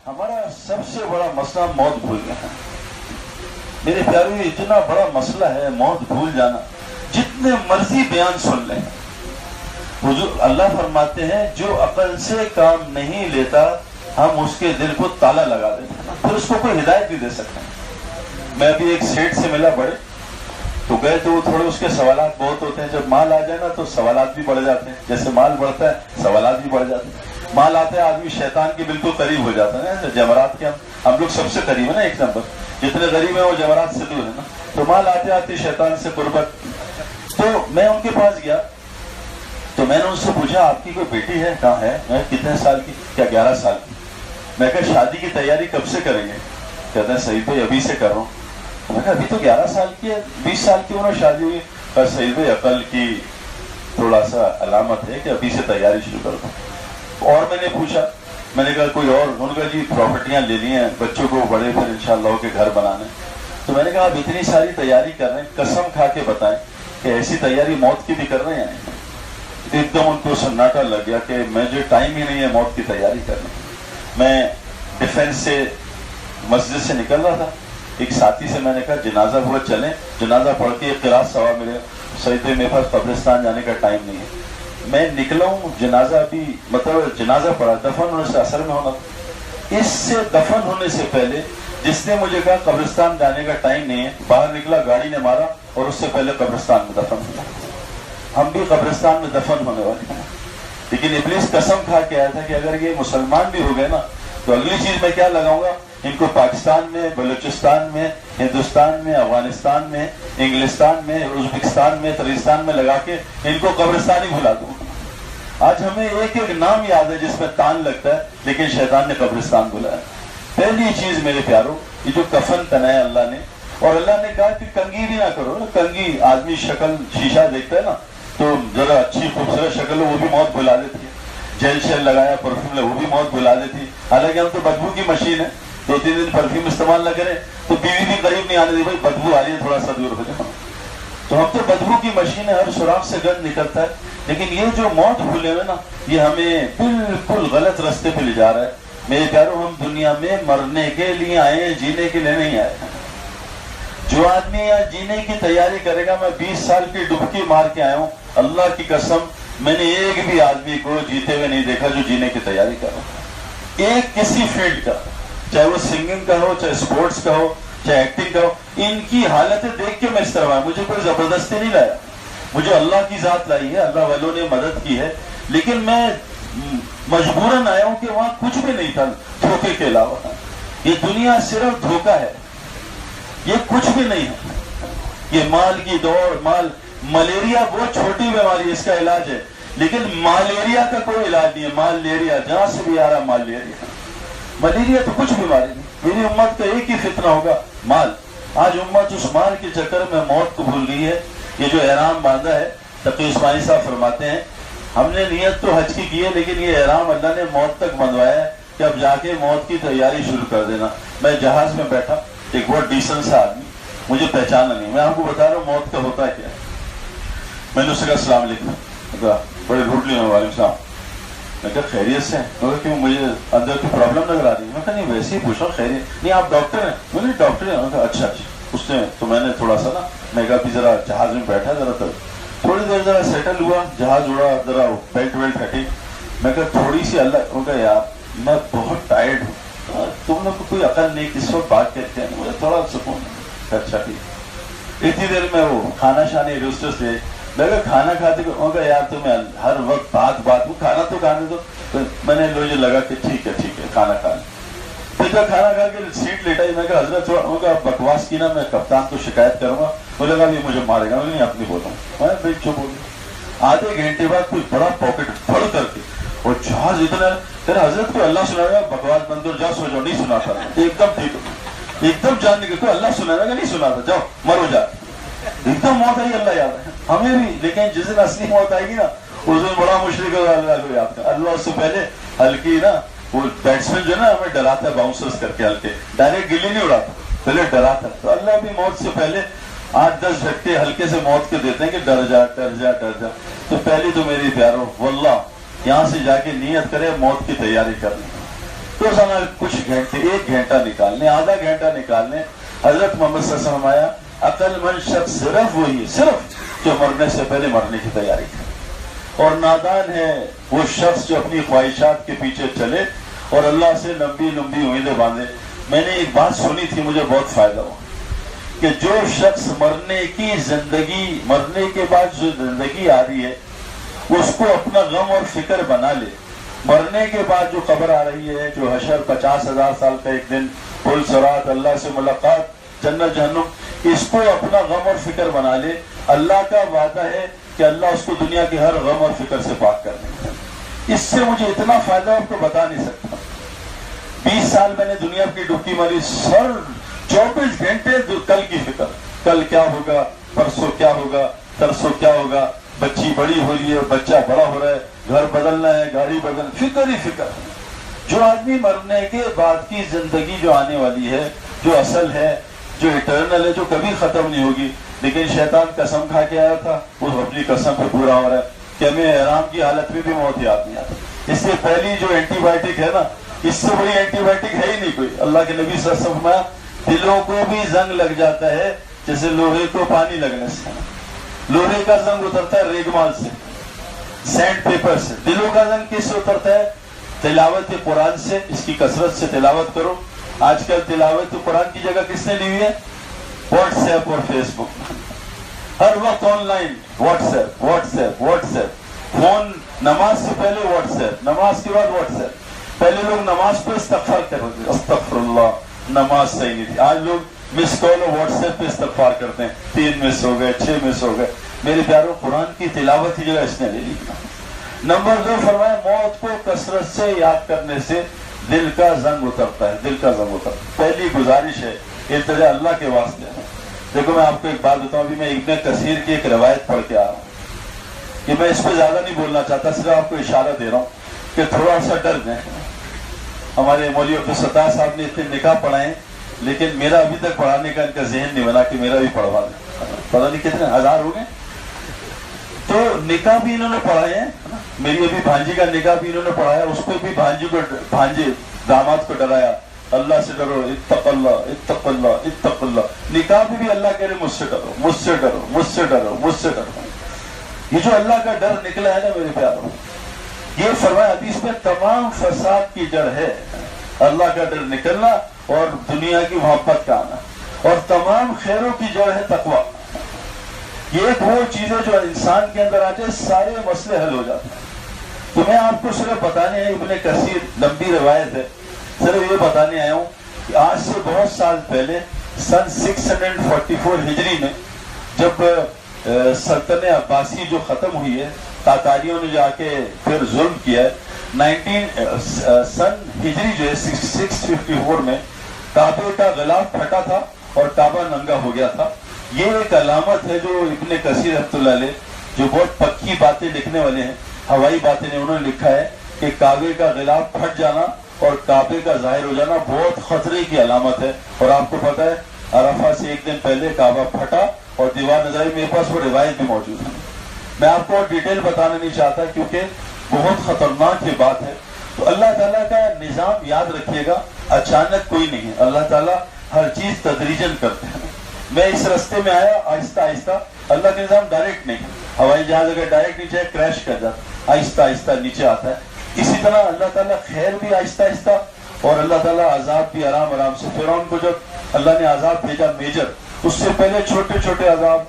ہمارا سب سے بڑا مسئلہ موت بھولنا ہے میرے پیارے. اتنا بڑا مسئلہ ہے موت بھول جانا. جتنے مرضی بیان سن لیں, حضور اللہ فرماتے ہیں جو عقل سے کام نہیں لیتا ہم اس کے دل کو تالا لگا دیتے ہیں, پھر اس کو کوئی ہدایت نہیں دے سکتے. میں ابھی ایک سیٹ سے ملا بڑے, تو گئے تو تھوڑے اس کے سوالات بہت ہوتے ہیں. جب مال آ جائے نا تو سوالات بھی بڑھ جاتے ہیں, جیسے مال بڑھتا ہے سوالات بھی بڑھ جاتے ہیں. مال آتا ہے آدمی شیطان کے بالکل قریب ہو جاتا ہے. جمرات کے ہم لوگ سب سے قریب ہے نا, ایک نمبر. جتنے غریب ہیں وہ جمرات سے دور ہے نا. تو مال آتے آتے شیطان سے قربت. تو میں ان کے پاس گیا تو میں نے ان سے پوچھا آپ کی کوئی بیٹی ہے؟ کہاں ہے؟ میں کتنے سال کی؟ کیا 11 سال کی. میں کہا شادی کی تیاری کب سے کریں گے؟ کہتے ہیں صحیح بھائی ابھی سے کر رہا ہوں. میں کہا ابھی تو 11 سال کی ہے, 20 سال کی انہوں نے شادی ہوئی. کہا صحیح بھائی عقل کی تھوڑا سا علامت ہے کہ ابھی سے تیاری شروع کر دو. اور میں نے پوچھا, میں نے کہا کوئی اور؟ انہوں نے کہا جی پراپرٹیاں لے لی ہیں, بچوں کو بڑے پھر انشاءاللہ کے گھر بنانے. تو میں نے کہا آپ اتنی ساری تیاری کر رہے ہیں, قسم کھا کے بتائیں کہ ایسی تیاری موت کی بھی کر رہے ہیں؟ ایک دم ان کو سناٹا لگ گیا کہ مجھے ٹائم ہی نہیں ہے موت کی تیاری کرنے. میں ڈیفینس سے مسجد سے نکل رہا تھا, ایک ساتھی سے میں نے کہا جنازہ ہوا چلیں, جنازہ پڑھ کے ایک قرات ثواب ملے. سعید میرے پاس قبرستان جانے کا ٹائم نہیں ہے. میں نکلا ہوں, جنازہ بھی مطلب جنازہ پڑھا, دفن ہونے سے اثر میں ہونا. اس سے دفن ہونے سے پہلے جس نے مجھے کہا قبرستان جانے کا ٹائم نہیں ہے, باہر نکلا گاڑی نے مارا اور اس سے پہلے قبرستان میں دفن ہوا. ہم بھی قبرستان میں دفن ہونے والے ہیں. لیکن ابلیس قسم کھا کے آیا تھا کہ اگر یہ مسلمان بھی ہو گئے نا تو اگلی چیز میں کیا لگاؤں گا, ان کو پاکستان میں, بلوچستان میں, ہندوستان میں, افغانستان میں, انگلستان میں, ازبکستان میں, ترکستان میں لگا کے ان کو قبرستان ہی بھلا دوں. آج ہمیں ایک ایک نام یاد ہے جس میں تان لگتا ہے, لیکن شیطان نے قبرستان بلایا. پہلی چیز میرے پیاروں, یہ جو کفن تنایا اللہ نے, اور اللہ نے کہا کہ کنگھی بھی نہ کرو. کنگھی آدمی شکل شیشہ دیکھتا ہے نا تو ذرا اچھی خوبصورت شکل ہو وہ بھی موت بلا دیتی ہے. جیل شیل لگایا, پرفیوم لگا, وہ بھی موت بلا دیتی ہے. حالانکہ ہم تو بدبو کی مشین ہے, 2-3 دن پرفیوم استعمال نہ کریں تو بیوی بھی قریب نہیں آنے دی, بھائی بدبو آ رہی ہے تھوڑا سا دور ہو جاؤ. تو ہم تو بدبو کی مشین ہے, ہر سوراخ سے گند نکلتا ہے. لیکن یہ جو موت بھولے ہوئے نا, یہ ہمیں بالکل غلط راستے پہ لے جا رہا ہے. میرے پیاروں, ہم دنیا میں مرنے کے لیے آئے ہیں, جینے کے لیے نہیں آئے. جو آدمی یہاں جینے کی تیاری کرے گا, میں 20 سال کی ڈبکی مار کے آیا ہوں, اللہ کی قسم میں نے ایک بھی آدمی کو جیتے ہوئے نہیں دیکھا جو جینے کی تیاری کر رہا ہے. ایک کسی فیلڈ کا, چاہے وہ سنگنگ کا ہو, چاہے اسپورٹس کا ہو, چاہے ایکٹنگ کا ہو, ان کی حالتیں دیکھ کے میں اس طرح آیا. مجھے کوئی زبردستی نہیں لایا, مجھے اللہ کی ذات لائی ہے, اللہ والوں نے مدد کی ہے. لیکن میں مجبوراً آیا ہوں کہ وہاں کچھ بھی نہیں تھا دھوکے کے علاوہ. یہ دنیا صرف دھوکا ہے, یہ کچھ بھی نہیں ہے. یہ مال کی دوڑ, ملیریا بہت چھوٹی بیماری ہے, اس کا علاج ہے, لیکن ملیریا کا کوئی علاج نہیں ہے. ملیریا جہاں سے بھی آ رہا ملیریا, ملیریا تو کچھ بیماری نہیں. میری امت کا ایک ہی فتنہ ہوگا, مال. آج امت اس مال کے چکر میں موت کو بھول گئی ہے. یہ جو احرام باندھا ہے, تقی عثمانی صاحب فرماتے ہیں ہم نے نیت تو حج کی ہے, لیکن یہ احرام اللہ نے موت تک بندھوایا ہے کہ اب جا کے موت کی تیاری شروع کر دینا. میں جہاز میں بیٹھا, ایک بہت ڈیسنٹ سا آدمی, مجھے پہچانا نہیں. میں آپ کو بتا رہا ہوں موت کا ہوتا کیا ہے. میں نے اس سے کہا السلام علیکم, بڑے روڈلی میں, وعلیکم السلام. میں کہا خیریت سے ہیں؟ کیوں مجھے اندر کی پرابلم نظر آ رہی ہے؟ میں کہا نہیں ویسے ہی پوچھا خیریت. نہیں آپ ڈاکٹر ہیں؟ میں نہیں ڈاکٹر ہیں. اچھا اچھا. اس نے تو میں نے تھوڑا سا نا, میں کہا ذرا جہاز میں بیٹھا, ذرا تھوڑی دیر ذرا سیٹل ہوا, جہاز اڑا, ذرا بیلٹ ویلٹ ہٹی. میں کہا تھوڑی سی اللہ, وہ کہا یار میں بہت ٹائرڈ ہوں, تم لوگ کو کوئی عقل نہیں, کس وقت بات کرتے ہیں, مجھے تھوڑا سکون. اچھا ٹھیک. اتنی دیر میں وہ کھانا شانے روسٹر سے, میں کہا کھانا کھاتے کو یار تمہیں ہر وقت بات وہ کھانا تو کھانے دو. میں نے مجھے لگا کہ ٹھیک ہے کھانا کھا لیں. پھر جب کھانا کھا کے سیٹ لیٹائی, میں کہا حضرت تھوڑا بکواس کی نا, میں کپتان کو شکایت کروں گا. مجھے لگا مجھے مارے گا, نہیں اپنی بولوں. میں بھائی چپ ہو گیا. آدھے گھنٹے بعد کوئی بڑا پاکٹ پھڑ کر کے, اور جہاز اتنا, تیرا حضرت کو اللہ سنا گا, بکواس بند اور جاؤ سو جاؤ. نہیں سنا تھا, ایک دم ٹھیک, ایک دم جاننے کے, کوئی اللہ سنا گا نہیں سنا تھا, جاؤ مرو جا. ایک دم موت آئی, اللہ یاد ہے ہمیں بھی. لیکن جس دن اصلی موت آئے گی نا, اس دن بڑا مشرک ہوگا اللہ کو یاد کر. اللہ اس سے پہلے ہلکی نا, وہ بیٹسمین جو ہے نا ہمیں ڈراتا ہے باؤنسرز کر کے, ہلکے ڈائریکٹ گلی نہیں اڑاتا, پہلے ڈراتا. تو اللہ بھی موت سے پہلے 8-10 جھٹکے ہلکے سے موت کے دیتے ہیں کہ ڈر جا ڈر جا ڈر جا. تو پہلی تو میری پیارو واللہ یہاں سے جا کے نیت کرے موت کی تیاری کرنے. روزانہ کچھ گھنٹے، 1 گھنٹہ نکال لیں، آدھا گھنٹہ نکال لیں. حضرت محمد صلی اللہ علیہ وسلم آیا عقل مند شخص صرف وہی ہے، صرف جو مرنے سے پہلے مرنے کی تیاری کرے. اور نادان ہے وہ شخص جو اپنی خواہشات کے پیچھے چلے اور اللہ سے لمبی لمبی امیدیں باندھے. میں نے ایک بات سنی تھی، مجھے بہت فائدہ ہوا کہ جو شخص مرنے کے بعد جو زندگی آ رہی ہے اس کو اپنا غم اور فکر بنا لے. مرنے کے بعد جو قبر آ رہی ہے، جو حشر 50,000 سال کا ایک دن، پل صراط، اللہ سے ملاقات، جنت جہنم، اس کو اپنا غم اور فکر بنا لے. اللہ کا وعدہ ہے کہ اللہ اس کو دنیا کے ہر غم اور فکر سے پاک کر دے. اس سے مجھے اتنا فائدہ آپ کو بتا نہیں سکتا. 20 سال میں نے دنیا کی ڈبکی ماری، سر 24 گھنٹے کل کی فکر، کل کیا ہوگا، پرسوں کیا ہوگا، ترسوں کیا ہوگا، بچی بڑی ہو رہی ہے، بچہ بڑا ہو رہا ہے، گھر بدلنا ہے، گاڑی بدلنا، فکر ہی فکر. جو آدمی مرنے کے بعد کی زندگی جو آنے والی ہے، جو اصل ہے، جو اٹرنل ہے، جو کبھی ختم نہیں ہوگی، لیکن شیطان قسم کھا کے آیا تھا، وہ اپنی قسم پہ پورا ہو رہا ہے کہ ہمیں احرام کی حالت میں بھی موت یاد نہیں آتی. اس سے پہلی جو اینٹی بائیوٹک ہے نا، اس سے بڑی اینٹی بائیوٹک ہے ہی نہیں کوئی. اللہ کے نبی صلی اللہ علیہ وسلم فرمایا دلوں کو بھی زنگ لگ جاتا ہے جیسے لوہے کو پانی لگنے سے. لوہے کا زنگ اترتا ہے ریگمال سے، سینڈ پیپر سے. دلوں کا زنگ کس سے اترتا ہے؟ تلاوت قرآن سے. اس کی کثرت سے تلاوت کرو. آج کل تلاوت قرآن کی جگہ کس نے لی ہوئی ہے؟ واٹس ایپ اور فیس بک. ہر وقت on line, what's app. Phone نماز سے پہلے واٹس ایپ، نماز کے بعد واٹس ایپ. پہلے لوگ نماز پہ استغفار کرتے، استغفر اللہ، نماز صحیح نہیں تھی. آج لوگ مس کال اور واٹس ایپ پہ استغفار کرتے ہیں، 3 مس ہو گئے، 6 مس ہو گئے. میرے پیاروں، قرآن کی تلاوت کی جگہ اس نے لے لی. نمبر 2 فرمایا موت کو کثرت سے یاد کرنے سے دل کا زنگ اترتا ہے، دل کا زنگ اترتا ہے. پہلی گزارش ہے، التجا اللہ کے واسطے ہے. دیکھو میں آپ کو ایک بات بتاؤں، ابھی میں ابن کثیر کی ایک روایت پڑھ کے آ رہا ہوں کہ میں اس پہ زیادہ نہیں بولنا چاہتا، صرف آپ کو اشارہ دے رہا ہوں کہ تھوڑا سا ڈر جائیں. ہمارے مولوی عبدالستار صاحب نے اتنے نکاح پڑھائے، لیکن میرا ابھی تک پڑھانے کا ان کا ذہن نہیں بنا کہ میرا بھی پڑھوا دیں. پتہ نہیں کتنے ہزار ہو گئے. تو نکاح بھی انہوں نے پڑھائے ہیں. میری ابھی بھانجی کا نکاح بھی انہوں نے پڑھایا، اس کو بھی بھانجے داماد کو ڈرایا، اللہ سے ڈرو، اتق اللہ اتق اللہ اتق اللہ. نکاح بھی اللہ کہہ رہے مجھ سے ڈرو، مجھ سے ڈرو، مجھ سے ڈرو، مجھ سے ڈرو. یہ جو اللہ کا ڈر نکلا ہے نا میرے پیاروں، یہ فرمایا حدیث میں تمام فساد کی جڑ ہے. اللہ کا ڈر نکلنا اور دنیا کی محبت کا آنا، اور تمام خیروں کی جڑ ہے تقویٰ. یہ وہ چیزیں جو انسان کے اندر آ جائے سارے مسئلے حل ہو جاتے ہیں. تو میں آپ کو صرف بتانے ہیں، ابن کثیر لمبی روایت ہے، صرف یہ بتانے آیا ہوں کہ آج سے بہت سال پہلے سن 644 ہجری میں جب سلطنت عباسی جو ختم ہوئی ہے، تاتاریوں نے جا کے پھر ظلم کیا ہے، سن ہجری جو ہے 654 میں کعبے کا غلاف پھٹا تھا اور کعبہ ننگا ہو گیا تھا. یہ ایک علامت ہے جو ابن کثیر رحمۃ اللہ علیہ، جو بہت پکی باتیں لکھنے والے ہیں، ہوائی باتیں نے، انہوں نے لکھا ہے کہ کعبے کا غلاف پھٹ جانا اور کعبے کا ظاہر ہو جانا بہت خطرے کی علامت ہے. اور آپ کو پتا ہے عرفہ سے ایک دن پہلے کعبہ پھٹا اور دیوار نظر آئی. میرے پاس وہ روایت بھی موجود ہے. میں آپ کو ڈیٹیل بتانا نہیں چاہتا کیونکہ بہت خطرناک یہ بات ہے. تو اللہ تعالیٰ کا نظام یاد رکھیے گا، اچانک کوئی نہیں ہے. اللہ تعالیٰ ہر چیز تدریجاً کرتے ہیں. میں اس رستے میں آیا آہستہ آہستہ. اللہ کا نظام ڈائریکٹ نہیں. ہوائی جہاز اگر ڈائریکٹ نیچے کریش کر جاتا، آہستہ آہستہ نیچے آتا ہے. اسی طرح اللہ تعالیٰ خیر بھی آہستہ آہستہ، اور اللہ تعالیٰ عذاب بھی آرام آرام سے. فرعون کو جب اللہ نے عذاب بھیجا میجر، اس سے پہلے چھوٹے چھوٹے عذاب،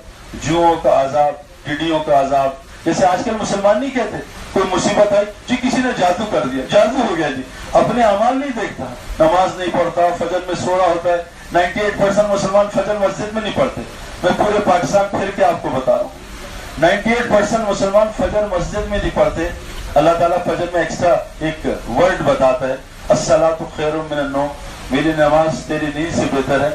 جوؤں کا عذاب، ٹڈیوں کا عذاب. جیسے آج کل مسلمان نہیں کہتے کوئی مصیبت آئی جی کسی نے جادو کر دیا، جادو ہو گیا جی. اپنے اعمال نہیں دیکھتا، نماز نہیں پڑھتا، فجر میں سو رہا ہوتا ہے. 98% مسلمان فجر مسجد میں نہیں پڑھتے. میں پورے پاکستان پھر کے آپ کو بتا رہا ہوں، 98% مسلمان فجر مسجد میں نہیں پڑھتے. اللہ تعالیٰ فجر میں ایکسٹرا ایک ورڈ بتاتا ہے، الصلاۃ خیر من النوم، میری نماز تیری نیند سے بہتر ہے.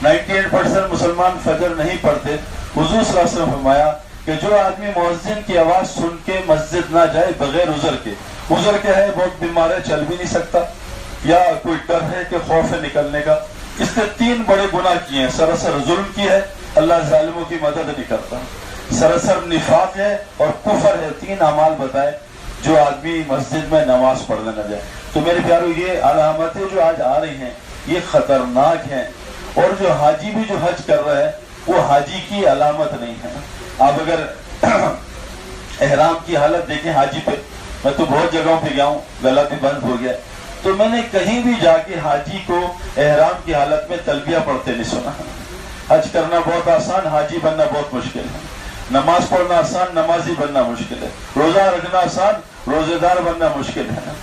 98% مسلمان فجر نہیں پڑھتے. حضور صلی اللہ علیہ وسلم فرمایا کہ جو آدمی مؤذن کی آواز سن کے مسجد نہ جائے بغیر عذر کے، عذر کیا ہے، بہت بیمار ہے، چل بھی نہیں سکتا، یا کوئی ڈر ہے کہ خوف ہے نکلنے کا، اس نے 3 بڑے گناہ کیے ہیں. سراسر ظلم کی ہے، اللہ ظالموں کی مدد نہیں کرتا. سراسر نفاق ہے اور کفر ہے. 3 اعمال بتائے جو آدمی مسجد میں نماز پڑھنے نہ جائے. تو میرے پیارو یہ علامتیں جو آج آ رہی ہیں یہ خطرناک ہیں، اور جو حاجی بھی جو حج کر رہا ہے وہ حاجی کی علامت نہیں ہے۔ آپ اگر احرام کی حالت دیکھیں حاجی پہ، میں تو بہت جگہوں پہ گیا ہوں، گلا بھی بند ہو گیا، تو میں نے کہیں بھی جا کے حاجی کو احرام کی حالت میں تلبیہ پڑھتے نہیں سنا۔ حج کرنا بہت آسان، حاجی بننا بہت مشکل ہے۔ نماز پڑھنا آسان، نمازی بننا مشکل ہے۔ روزہ رکھنا آسان، روزے دار بننا مشکل ہے۔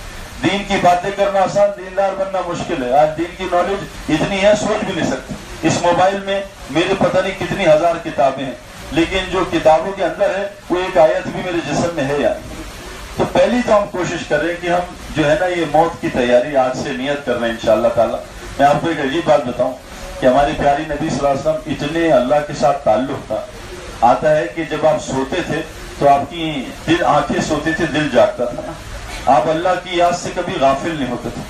دین کی باتیں کرنا آسان، دیندار بننا مشکل ہے۔ آج دین کی نالج اتنی ہے سوچ بھی نہیں سکتے۔ اس موبائل میں میرے پتہ نہیں کتنی ہزار کتابیں ہیں، لیکن جو کتابوں کے اندر ہے وہ ایک آیت بھی میرے جسم میں ہے یا نہیں۔ تو پہلی تو ہم کوشش کریں کہ ہم جو ہے نا یہ موت کی تیاری آج سے نیت کر رہے ہیں انشاءاللہ تعالی۔ میں آپ کو ایک عجیب بات بتاؤں کہ ہماری پیاری نبی صلی اللہ علیہ وسلم اتنے اللہ کے ساتھ تعلق تھا، آتا ہے کہ جب آپ سوتے تھے تو آپ کی دل آنکھیں سوتے تھے، دل جاگتا تھا، آپ اللہ کی یاد سے کبھی غافل نہیں ہوتے تھے۔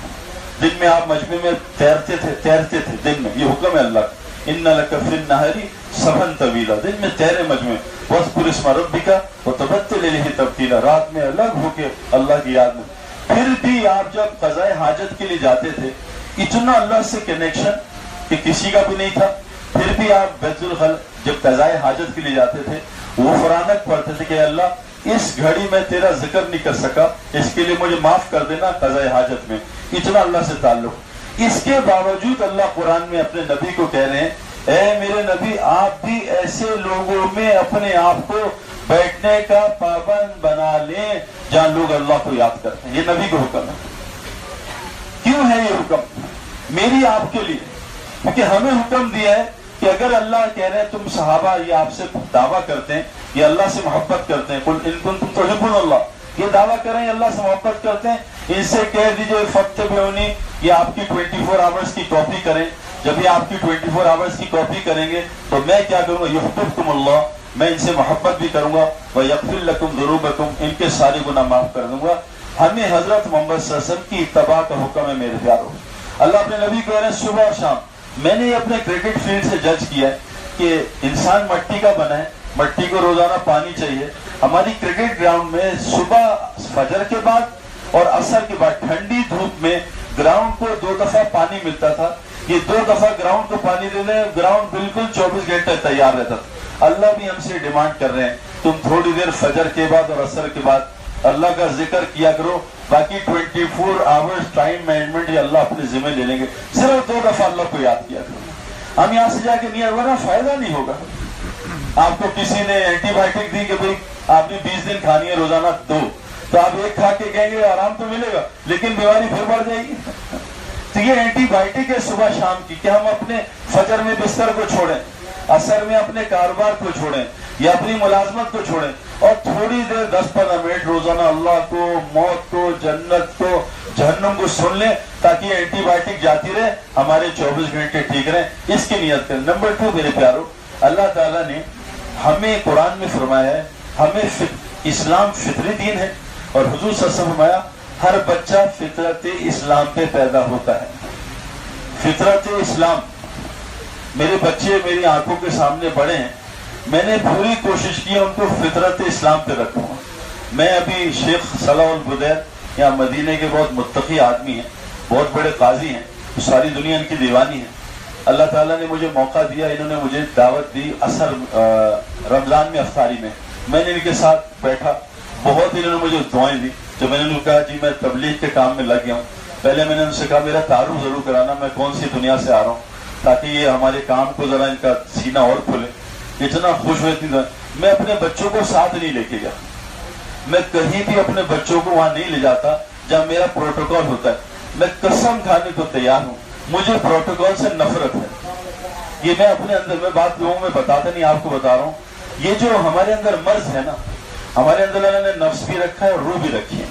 دن میں آپ مجمع میں تیرتے تھے دن میں، یہ حکم ہے اللہ کا، ان لک فی النہر سبحا طویلا، دن میں تیرے مجمع، واذکر اسم ربک وتبتل الیہ تبتیلا، رات میں الگ ہو کے اللہ کی یاد میں۔ پھر بھی آپ جب قضاء حاجت کے لیے جاتے تھے، اتنا اللہ سے کنیکشن کہ کسی کا بھی نہیں تھا، پھر بھی آپ بیت الخلا جب قضاء حاجت کے لیے جاتے تھے غفرانک پڑھتے تھے کہ اللہ اس گھڑی میں تیرا ذکر نہیں کر سکا، اس کے لیے مجھے معاف کر دینا قضاء حاجت میں، اتنا اللہ سے تعلق۔ اس کے باوجود اللہ قرآن میں اپنے نبی کو کہہ رہے ہیں، اے میرے نبی آپ بھی ایسے لوگوں میں اپنے آپ کو بیٹھنے کا پابند بنا لیں جہاں لوگ اللہ کو یاد کرتے ہیں۔ یہ نبی کو حکم ہے۔ کیوں ہے یہ حکم؟ میری آپ کے لیے، کیونکہ ہمیں حکم دیا ہے کہ اگر اللہ کہہ رہے ہیں تم صحابہ یہ آپ سے دعویٰ کرتے ہیں، یہ اللہ سے محبت کرتے ہیں، قل ان کنتم تحبون اللہ، یہ دعویٰ کریں یہ اللہ سے محبت کرتے ہیں، ان سے کہہ دیجئے فاتبعونی، یہ آپ کی 24 آورز کی کاپی کریں۔ جب یہ آپ کی 24 آورز کی کاپی کریں گے تو میں کیا کروں گا، یحببکم اللہ، میں ان سے محبت بھی کروں گا، ویغفر لکم ذنوبکم، ان کے سارے گناہ معاف کر دوں گا۔ ہمیں حضرت محمد صلی اللہ علیہ وسلم کی اتباع کا حکم ہے میرے پیارو۔ اللہ اپنے نبی کہہ رہے ہیں صبح اور شام۔ میں نے اپنے کرکٹ فیلڈ سے جج کیا ہے کہ انسان مٹی کا بنا ہے، مٹی کو روزانہ پانی چاہیے۔ ہماری کرکٹ گراؤنڈ میں صبح فجر کے بعد اور عصر کے بعد ٹھنڈی دھوپ میں گراؤنڈ کو 2 دفعہ پانی ملتا تھا۔ یہ 2 دفعہ گراؤنڈ کو پانی دے دیں، گراؤنڈ بالکل 24 گھنٹے تیار رہتا تھا۔ اللہ بھی ہم سے ڈیمانڈ کر رہے ہیں تم تھوڑی دیر فجر کے بعد اور عصر کے بعد اللہ کا ذکر کیا کرو، باقی 24 آورز ٹائم مینجمنٹ یہ اللہ اپنے ذمہ لے لیں گے، صرف 2 دفعہ اللہ کو یاد کیا کرو۔ ہم یہاں سے جا کے نہیں، ورنہ فائدہ نہیں ہوگا۔ آپ کو کسی نے اینٹی بائیوٹک دی کہ بھئی آپ نے 20 دن کھانی ہے روزانہ 2، تو آپ 1 کھا کے کہیں گے آرام تو ملے گا، لیکن بیماری پھر بڑھ جائے گی۔ تو یہ اینٹی بائیوٹک ہے صبح شام کی، کہ ہم اپنے فجر میں بستر کو چھوڑیں، عصر میں اپنے کاروبار کو چھوڑیں یا اپنی ملازمت کو چھوڑیں، اور تھوڑی دیر 10-15 منٹ روزانہ اللہ کو، موت کو، جنت کو، جہنم کو سن لیں، تاکہ اینٹی بائیوٹک جاتی رہے، ہمارے 24 گھنٹے ٹھیک رہیں۔ اس کی نیت کریں۔ نمبر 2 میرے پیارو، اللہ تعالیٰ نے ہمیں قرآن میں فرمایا ہے، ہمیں اسلام فطری دین ہے، اور حضور صلی اللہ علیہ وسلم فرمایا ہر بچہ فطرت اسلام پہ پیدا ہوتا ہے۔ فطرت اسلام، میرے بچے میری آنکھوں کے سامنے بڑے ہیں، میں نے پوری کوشش کی ان کو فطرت اسلام پہ رکھوں۔ میں ابھی شیخ صلاح البدیر یہاں مدینے کے بہت متقی آدمی ہیں، بہت بڑے قاضی ہیں، ساری دنیا ان کی دیوانی ہے۔ اللہ تعالیٰ نے مجھے موقع دیا، انہوں نے مجھے دعوت دی عصر رمضان میں افطاری میں، میں نے ان کے ساتھ بیٹھا، بہت انہوں نے مجھے دعائیں دی۔ جب میں نے انہوں نے کہا جی میں تبلیغ کے کام میں لگ گیا ہوں، پہلے میں نے ان سے کہا میرا تعارف ضرور کرانا، میں کون سی دنیا سے آ رہا ہوں، تاکہ یہ ہمارے کام کو ذرا ان کا سینہ اور کھلے۔ اتنا خوش ہوئے تھے، میں اپنے بچوں کو ساتھ نہیں لے کے گیا، میں کہیں بھی اپنے بچوں کو وہاں نہیں لے جاتا جہاں میرا پروٹوکول ہوتا ہے۔ میں قسم کھانے کو تیار ہوں، مجھے پروٹوکول سے نفرت ہے۔ یہ میں اپنے اندر، میں بات لوگوں میں بتاتا نہیں، آپ کو بتا رہا ہوں، یہ جو ہمارے اندر مرض ہے نا، ہمارے اندر اللہ نے نفس بھی رکھا ہے اور روح بھی رکھی ہے۔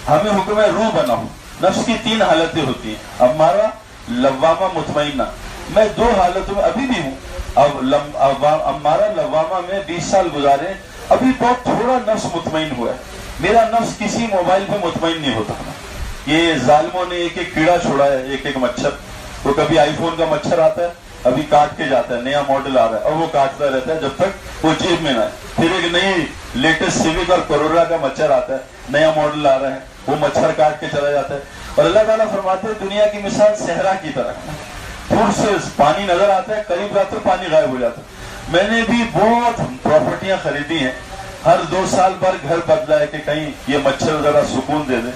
ہمیں حکم ہے روح بناؤ۔ نفس کی 3 حالتیں ہوتی ہیں، امارہ، لوامہ، مطمئنہ۔ میں 2 حالتوں میں ابھی بھی ہوں۔ اب امارہ لوامہ میں 20 سال گزارے، ابھی بہت تھوڑا نفس مطمئن ہوا ہے۔ میرا نفس کسی موبائل پہ مطمئن نہیں ہوتا۔ یہ ظالموں نے ایک کیڑا چھوڑا ہے، ایک مچھر، تو کبھی آئی فون کا مچھر آتا ہے، ابھی کاٹ کے جاتا ہے، نیا ماڈل آ رہا ہے اور وہ کاٹتا رہتا ہے جب تک وہ جیب میں نہ ہے۔ پھر ایک نئی لیٹسٹ سیوک اور کرولا کا مچھر آتا ہے، نیا ماڈل آ رہا ہے، وہ مچھر کاٹ کے چلا جاتا ہے. اور اللہ تعالیٰ فرماتے ہیں دنیا کی مثال صحرا کی طرح، دور سے پانی نظر آتا ہے، قریب جاتے پانی غائب ہو جاتا ہے. میں نے بھی بہت پراپرٹیاں خریدی ہیں، ہر 2 سال پر گھر بدلا ہے کہ کہیں یہ مچھر ذرا سکون دے دے،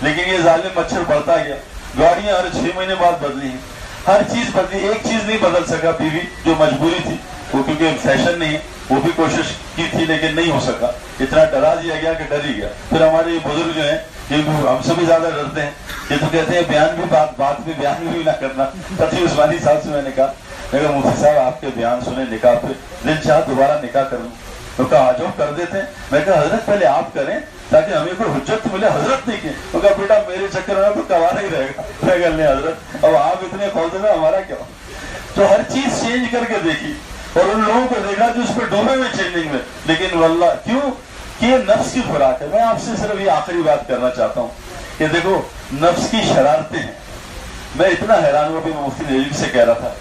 لیکن یہ ظالم مچھر بڑھتا گیا. گاڑیاں ہر 6 مہینے بعد بدلی ہیں، ہر چیز بدلی. ایک چیز نہیں بدل سکا، بیوی جو مجبوری تھی وہ کیونکہ فیشن نہیں ہے، وہ بھی کوشش کی تھی لیکن نہیں ہو سکا. اتنا ڈرا دیا گیا کہ ڈر ہی گیا. پھر ہمارے یہ بزرگ جو ہیں یہ ہم سے بھی زیادہ ڈرتے ہیں، یہ تو کہتے ہیں بیان بھی بات میں بیان بھی نہ کرنا. تقی عثمانی صاحب سے میں نے کہا مفتی صاحب آپ کے بیان سنے نکاح پہ، دل چاہ دوبارہ نکاح کر لوں. تو کہا آجو کر دیتے ہیں. میں کہا حضرت پہلے آپ کریں تاکہ ہمیں کوئی حجت ملے. حضرت نہیں کی. تو کہا بیٹا میرے چکر میں تو گوارا ہی رہے گا. میں کہا نہیں حضرت اب آپ اتنے کھولتے ہیں ہمارا کیا. تو ہر چیز چینج کر کے دیکھی اور ان لوگوں کو دیکھا جو اس پہ ڈوبے ہوئے چینجنگ میں. لیکن واللہ کیوں کہ یہ نفس کی خوراک ہے. میں آپ سے صرف یہ آخری بات کرنا چاہتا ہوں کہ دیکھو نفس کی شرارتیں ہیں. میں اتنا حیران ہوا بھی میں مفتی نجیب سے کہہ رہا تھا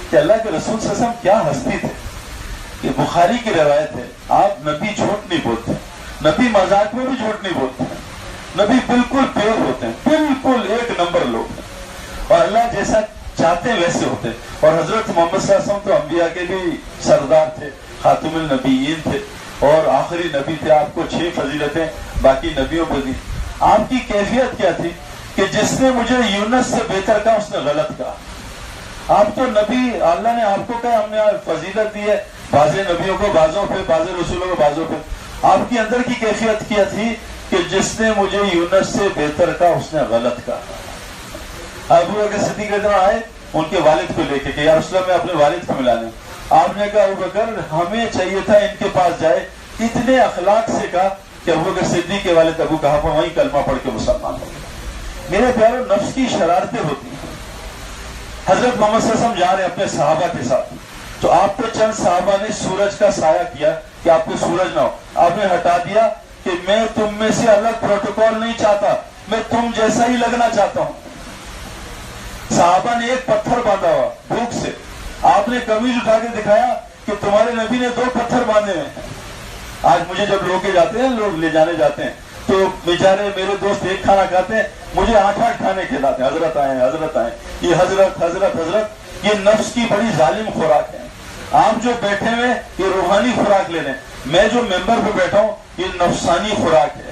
کہ اللہ کے رسول صلی اللہ علیہ وسلم کیا ہستی تھے. یہ بخاری کی روایت ہے، آپ نبی جھوٹ نہیں بولتے، نبی مذاق میں بھی جھوٹ نہیں بولتے، نبی بالکل پیور ہوتے ہیں، بالکل 1 نمبر لوگ ہیں، اور اللہ جیسا چاہتے ہیں ویسے ہوتے ہیں. اور حضرت محمد صلی اللہ علیہ وسلم تو انبیاء کے بھی سردار تھے، خاتم النبیین تھے اور آخری نبی تھے. آپ کو 6 فضیلتیں باقی نبیوں کو دی. آپ کی کیفیت کیا تھی کہ جس نے مجھے یونس سے بہتر کہا اس نے غلط کہا. آپ تو نبی، اللہ نے آپ کو کہا ہم نے فضیلت دی ہے بعض نبیوں کو بعضوں پہ، بعض رسولوں کو بعضوں پہ. آپ کی اندر کی کیفیت کیا تھی کہ جس نے مجھے یونس سے بہتر کہا اس نے غلط کہا. ابو بکر صدیق رضی اللہ عنہ آئے ان کے والد کو لے کے کہ یا رسول اللہ میں اپنے والد کو ملانے. آپ نے کہا ابو بکر ہمیں چاہیے تھا ان کے پاس جائے. اتنے اخلاق سے کہا کہ ابو بکر صدیق کے والد ابو قحافہ وہیں کلمہ پڑھ کے مسلمان ہو گئے. میرے پیارو نفس کی شرارتیں ہوتی ہیں. حضرت محمد صلی اللہ علیہ وسلم جا رہے ہیں اپنے صحابہ کے ساتھ، تو آپ کو چند صحابہ نے سورج کا سایہ کیا کہ آپ کو سورج نہ ہو. آپ نے ہٹا دیا کہ میں تم میں سے الگ پروٹوکول نہیں چاہتا، میں تم جیسا ہی لگنا چاہتا ہوں. صحابہ نے ایک پتھر باندھا ہوا بھوک سے، آپ نے قمیض اٹھا کے دکھایا کہ تمہارے نبی نے 2 پتھر باندھے ہیں. آج مجھے جب لوگ جاتے ہیں، لوگ لے جانے جاتے ہیں تو بیچارے میرے دوست ایک کھانا کھاتے ہیں، مجھے 8 کھانے کھلاتے ہیں. حضرت آئے، حضرت آئے، یہ حضرت حضرت حضرت. یہ نفس کی بڑی ظالم خوراک ہے. آپ جو بیٹھے ہوئے یہ روحانی خوراک لے لیں، میں جو ممبر پہ بیٹھا ہوں یہ نفسانی خوراک ہے.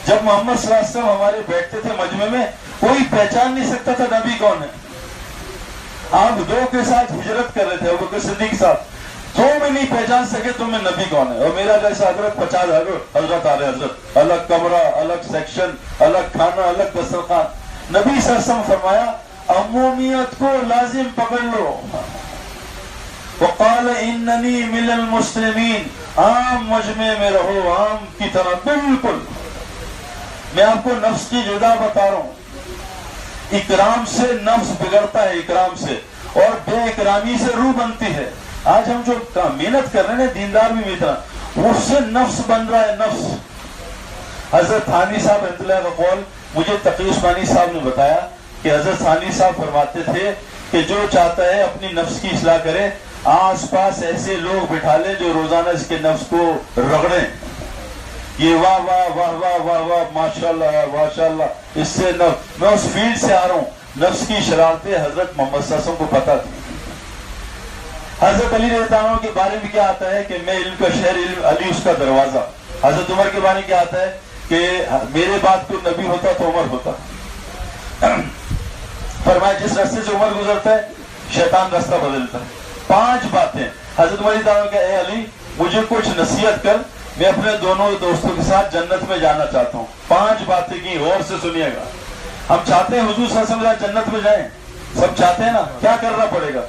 جب محمد صلی اللہ علیہ وسلم ہمارے بیٹھتے تھے مجمع میں کوئی پہچان نہیں سکتا تھا نبی کون ہے. آپ 2 کے ساتھ ہجرت کر رہے تھے، ابو بکر صدیق کے ساتھ، 2 میں نہیں پہچان سکے تم میں نبی کون ہے. اور میرا جیسا حضرت 50 حضرت آ رہے، حضرت الگ کمرہ، الگ سیکشن، الگ کھانا، الگ دسترخوان. نبی صلی اللہ علیہ وسلم فرمایا عمومیت کو لازم پکڑ لو. وقال اننی من المسلمین، عام مجمع میں رہو، عام کی طرح بالکل. میں آپ کو نفس کی غذا بتا رہا ہوں. اکرام سے نفس بگڑتا ہے، اکرام سے، اور بے اکرامی سے روح بنتی ہے. آج ہم جو محنت کر رہے ہیں دیندار بھی میتھا، اس سے نفس بن رہا ہے، نفس. حضرت تھانوی صاحب رحمۃ اللہ کا قول مجھے تقی عثمانی صاحب نے بتایا کہ حضرت تھانوی صاحب فرماتے تھے کہ جو چاہتا ہے اپنی نفس کی اصلاح کرے، آس پاس ایسے لوگ بٹھا لیں جو روزانہ اس کے نفس کو رگڑیں. یہ واہ واہ واہ واہ واہ واہ ماشاءاللہ ماشاءاللہ. اس سے میں اس فیلڈ سے آ رہا ہوں. نفس کی شرارتیں حضرت محمد صلی اللہ علیہ وسلم کو پتہ تھی. حضرت علی رضی اللہ عنہ کے بارے میں کیا آتا ہے کہ میں علم کا شہر، علم علی اس کا دروازہ. حضرت عمر کے بارے میں کیا آتا ہے کہ میرے بعد کوئی نبی ہوتا تو عمر ہوتا. فرمایا جس راستے سے عمر گزرتا ہے شیطان راستہ بدلتا ہے. 5 باتیں حضرت عمر رضی اللہ عنہ کہ اے علی مجھے کچھ نصیحت کر، میں اپنے دونوں دوستوں کے ساتھ جنت میں جانا چاہتا ہوں. 5 باتیں کی، غور سے سنیے گا. ہم چاہتے ہیں حضور صلی اللہ علیہ وسلم جنت میں جائیں، سب چاہتے ہیں نا. کیا کرنا پڑے گا؟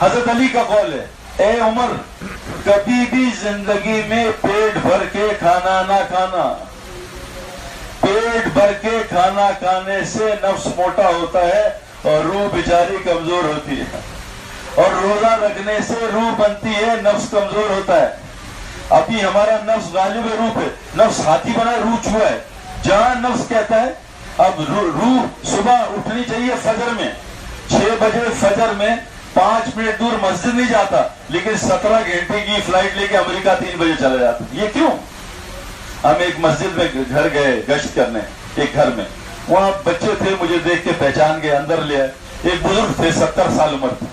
حضرت علی کا قول ہے اے عمر کبھی بھی زندگی میں پیٹ بھر کے کھانا نہ کھانا. پیٹ بھر کے کھانا کھانے سے نفس موٹا ہوتا ہے اور روح بیچاری کمزور ہوتی ہے، اور روزہ رکھنے سے روح بنتی ہے، نفس کمزور ہوتا ہے. ابھی ہمارا نفس غالب ہے روح پہ. نفس ہاتھی بنا ہے، روح چوہا ہے. جہاں نفس کہتا ہے اب روح صبح اٹھنی چاہیے فجر میں 6 بجے، فجر میں 5 منٹ دور مسجد نہیں جاتا، لیکن 17 گھنٹے کی فلائٹ لے کے امریکہ 3 بجے چلا جاتا. یہ کیوں؟ ہم ایک مسجد میں گھر گئے گشت کرنے، ایک گھر میں, وہاں بچے تھے, مجھے دیکھ کے پہچان گئے, اندر لے آئے. ایک بزرگ تھے 70 سال عمر تھی,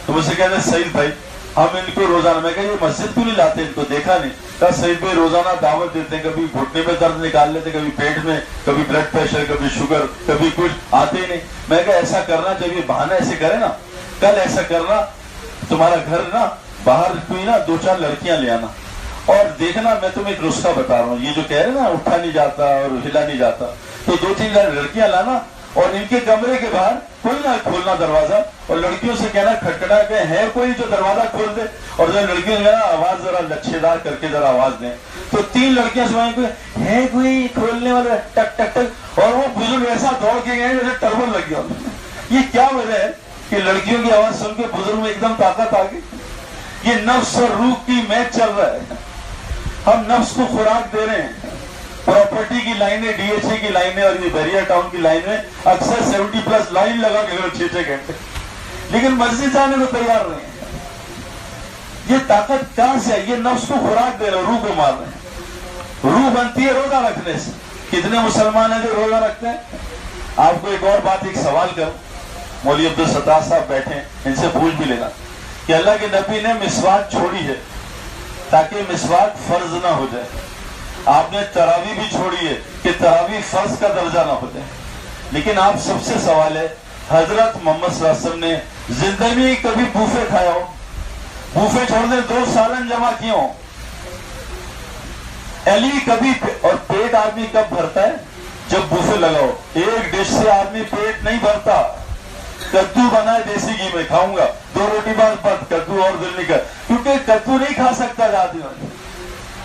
تو مجھ سے کہتے ہیں سعید بھائی ہم ان کو روزانہ, میں کہا یہ مسجد کیوں نہیں لاتے, ان کو دیکھا نہیں. کہا سعید بھائی روزانہ دعوت دیتے ہیں, کبھی گھٹنے میں درد نکال لیتے, کبھی پیٹ میں, کبھی بلڈ پریشر, کبھی شوگر, کبھی کچھ, آتے ہی نہیں. میں کہا ایسا کرنا, جب یہ بہانہ ایسے کرے نا, کل ایسا کرنا تمہارا گھر نا باہر کوئی نا 2-4 لڑکیاں لے آنا, اور دیکھنا میں تمہیں ایک نسخہ بتا رہا ہوں, یہ جو کہہ رہے نا اٹھا نہیں جاتا اور ہلا نہیں جاتا, تو 2-3 لڑکیاں لانا اور ان کے کمرے کے باہر کوئی نہ کھولنا دروازہ, اور لڑکیوں سے کہنا کھٹکھٹا کے ہے کوئی جو دروازہ کھول دے, اور جو لڑکیوں نے آواز ذرا لچھے دار کر کے ذرا آواز دیں. تو 3 لڑکیاں سنائیں کوئی ہے کوئی کھولنے والا, ٹک ٹک ٹک, اور وہ بزرگ ایسا دوڑ کے گئے جیسے ٹربل لگ گیا. یہ کیا وجہ ہے کہ لڑکیوں کی آواز سن کے بزرگ میں ایک دم طاقت آ گئی. یہ نفس اور روح کی میچ چل رہا ہے, ہم نفس کو خوراک دے رہے ہیں. پراپرٹی کی لائنیں, ڈی ایچ اے کی لائنیں اور یہ بیریا ٹاؤن کی لائن میں اکثر 70+ لائن لگا کے 6-6 گھنٹے, لیکن مسجد جانے کو تیار نہیں ہے. یہ طاقت کہاں سے ہے؟ یہ نفس کو خوراک دے رہے, روح کو مار رہے ہیں. روح بنتی ہے روزہ رکھنے سے. کتنے مسلمان ہیں جو روزہ رکھتے ہیں؟ آپ کو ایک اور بات, ایک سوال کروں, مولوی عبدالستار صاحب بیٹھے ہیں, ان سے پوچھ بھی لینا کہ اللہ کے نبی نے مسواک چھوڑی ہے تاکہ مسواک فرض نہ ہو جائے, آپ نے تراویح بھی چھوڑی ہے کہ تراویح فرض کا درجہ نہ ہو جائے, لیکن آپ سب سے سوال ہے, حضرت محمد صلی اللہ علیہ وسلم نے زندگی میں کبھی بوفے کھایا ہو؟ بوفے چھوڑ دیں, 2 سالن جمع کیے ہوں, علی کبھی, اور پیٹ آدمی کب بھرتا ہے؟ جب بوفے لگاؤ. ایک ڈش سے آدمی پیٹ نہیں بھرتا. کدو بنا ہے دیسی گھی میں, کھاؤں گا 2 روٹی بعد کدو اور دل نہیں کر, کیونکہ کدو نہیں کھا سکتا آدمی.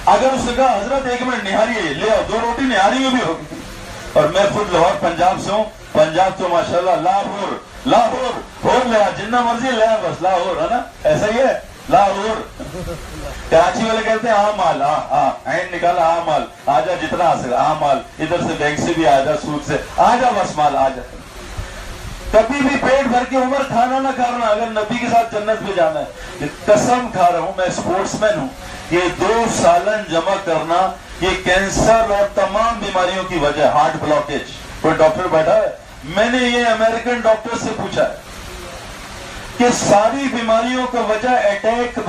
اگر اس نے کہا حضرت 1 منٹ نہاری ہے, لے آؤ 2 روٹی نہاری میں بھی ہوگی. اور میں خود لاہور پنجاب سے ہوں, پنجاب تو ماشاءاللہ لاہور لے آ, جتنا مرضی لے آ, بس لاہور ہے نا, ایسا ہی ہے لاہور. کراچی والے کہتے ہیں مال, عین نکالا مال, آ جا جتنا آ سکتا مال, ادھر سے بینک سے بھی آ جا, سود سے آ جا, بس مال آ جا. کبھی بھی پیٹ بھر کے عمر کھانا نہ کھانا, اگر نبی کے ساتھ جنت میں جانا ہے. قسم کھا رہا ہوں, میں اسپورٹس مین ہوں, یہ 2 سالن جمع کرنا یہ کینسر اور تمام بیماریوں کی وجہ, ہارٹ بلاکیج. کوئی ڈاکٹر بیٹھا ہے, میں نے یہ امریکن ڈاکٹر سے پوچھا ہے کہ ساری بیماریوں کا وجہ اٹیچ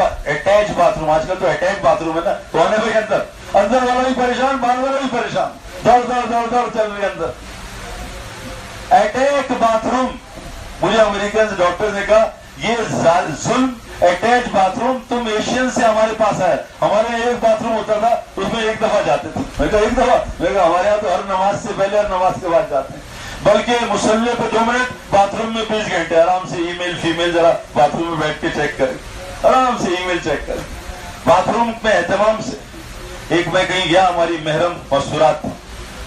باتھ روم. آج کل تو اٹیچ باتھ روم ہے نا, کونے کے اندر والا بھی پریشان, باہر والا بھی پریشان, دوڑ چل رہی اندر. اٹیچ باتھ روم, مجھے امریکن ڈاکٹر نے کہا یہ ظلم, اٹیچ باتھ روم تم ایشین سے ہمارے پاس آئے. ہمارے یہاں ایک باتھ روم ہوتا تھا, اس میں 1 دفعہ جاتے تھے. میں کہا 1 دفعہ, میں کہا ہمارے یہاں تو ہر نماز سے پہلے اور نماز کے بعد جاتے ہیں, بلکہ مصلی پہ 2 منٹ, باتھ روم میں 20 گھنٹے. آرام سے ای میل فیمیل ذرا باتھ روم میں بیٹھ کے چیک کریں, آرام سے ای میل چیک کریں, باتھ روم میں اہتمام سے. ایک میں کہیں گیا, ہماری محرم مستورات تھی,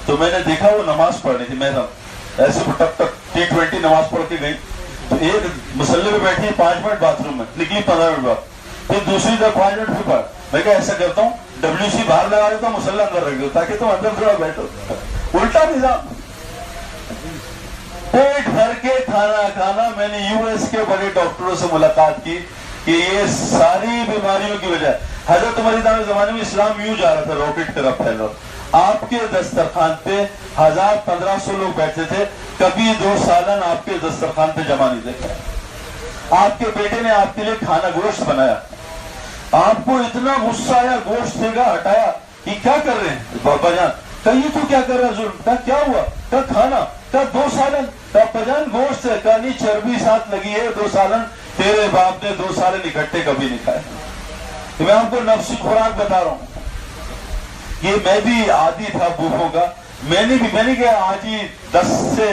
تو میں نے دیکھا وہ نماز پڑھ رہی تھی, محرم ایسے ٹک ٹک T20 نماز پڑھ کے گئی. تو ایک مسلے پہ بیٹھی 5 منٹ باتھ روم میں, نکلی 15 منٹ بعد, پھر دوسری طرف 5 منٹ پھر پڑھ. میں کہا ایسا کرتا ہوں WC باہر لگا دیتا ہوں, مسلح اندر رکھ دو تاکہ تم اندر تھوڑا بیٹھو. الٹا نظام, پیٹ بھر کے کھانا. میں نے US کے بڑے ڈاکٹروں سے ملاقات کی کہ یہ ساری بیماریوں کی وجہ. حضرت عمر کے زمانے میں اسلام یوں جا رہا تھا, راکٹ کی طرف پھیل رہا. آپ کے دسترخوان پہ 1000-1500 لوگ بیٹھے تھے, کبھی 2 سالن آپ کے دسترخوان پہ جمع نہیں دیکھا. آپ کے بیٹے نے آپ کے لیے کھانا گوشت بنایا, آپ کو اتنا غصہ آیا, گوشت دے گا ہٹایا, یہ کیا کر رہے ہیں بابا جان؟ کہیں تو کیا کر رہا ظلم؟ کہا کیا ہوا؟ کہا کھانا. کہا 2 سالن. کہا پجان گوشت ہے. کہا نہیں, چربی ساتھ لگی ہے. 2 سالن تیرے باپ نے 2 سالن اکٹھے کبھی نہیں کھائے. میں آپ کو نفسی خوراک بتا رہا ہوں. یہ میں بھی عادی تھا بھوکوں کا, میں نے کہا آج ہی 10 سے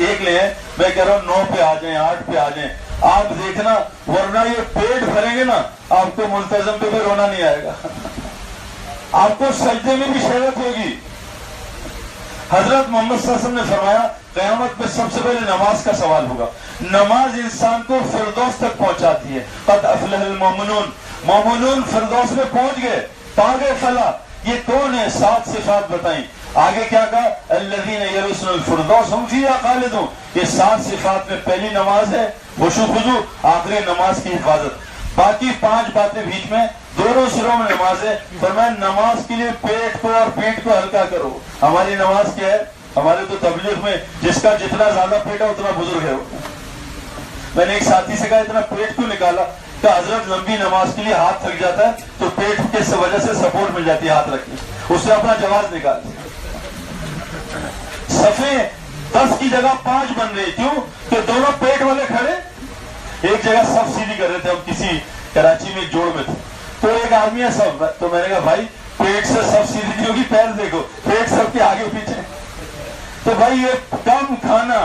1 لے, میں کہہ رہا ہوں 9 پہ آ جائیں, 8 پہ آ جائیں. آپ دیکھنا, ورنہ یہ پیٹ بھریں گے نا, آپ کو ملتزم پہ بھی رونا نہیں آئے گا, آپ کو سجدے میں بھی شہرت ہوگی. حضرت محمد صلی اللہ علیہ وسلم نے فرمایا قیامت میں سب سے پہلے نماز کا سوال ہوگا. نماز انسان کو فردوس تک پہنچاتی ہے. قد افلح المؤمنون, مومنون فردوس میں پہنچ گئے, پا گئے فلاح. یہ کون ہے؟ 7 صفات بتائیں. آگے کیا کہا؟ الذین یرثون الفردوس هم فیہا خالدون. یہ 7 صفات میں پہلی نماز ہے خشوع خضوع, آخری نماز کی حفاظت. باقی 5 باتیں بیچ میں, دونوں سروں میں نماز ہے. فرمایا نماز کے لیے پیٹ کو اور پیٹ کو ہلکا کرو. ہماری نماز کیا ہے؟ ہمارے تو تبلیغ میں جس کا جتنا زیادہ پیٹ ہے اتنا بزرگ ہے وہ. میں نے ایک ساتھی سے کہا اتنا پیٹ کیوں نکالا؟ کہ حضرت لمبی نماز کے لیے ہاتھ تھک جاتا ہے تو پیٹ کی وجہ سے سپورٹ مل جاتی ہے ہاتھ رکھنے. اس نے اپنا جواز نکال دیا. صفیں 10 کی جگہ 5 بن رہی. کیوں؟ کہ دونوں پیٹ والے کھڑے ایک جگہ صف سیدھی کر رہے تھے. ہم کسی کراچی میں ایک جوڑ میں تھے تو ایک آدمی ہے سب، تو میں نے کہا بھائی پیٹ سے صف سیدھی نہیں ہوگی، پیر دیکھو پیٹ سب کے آگے پیچھے. تو بھائی یہ کم کھانا،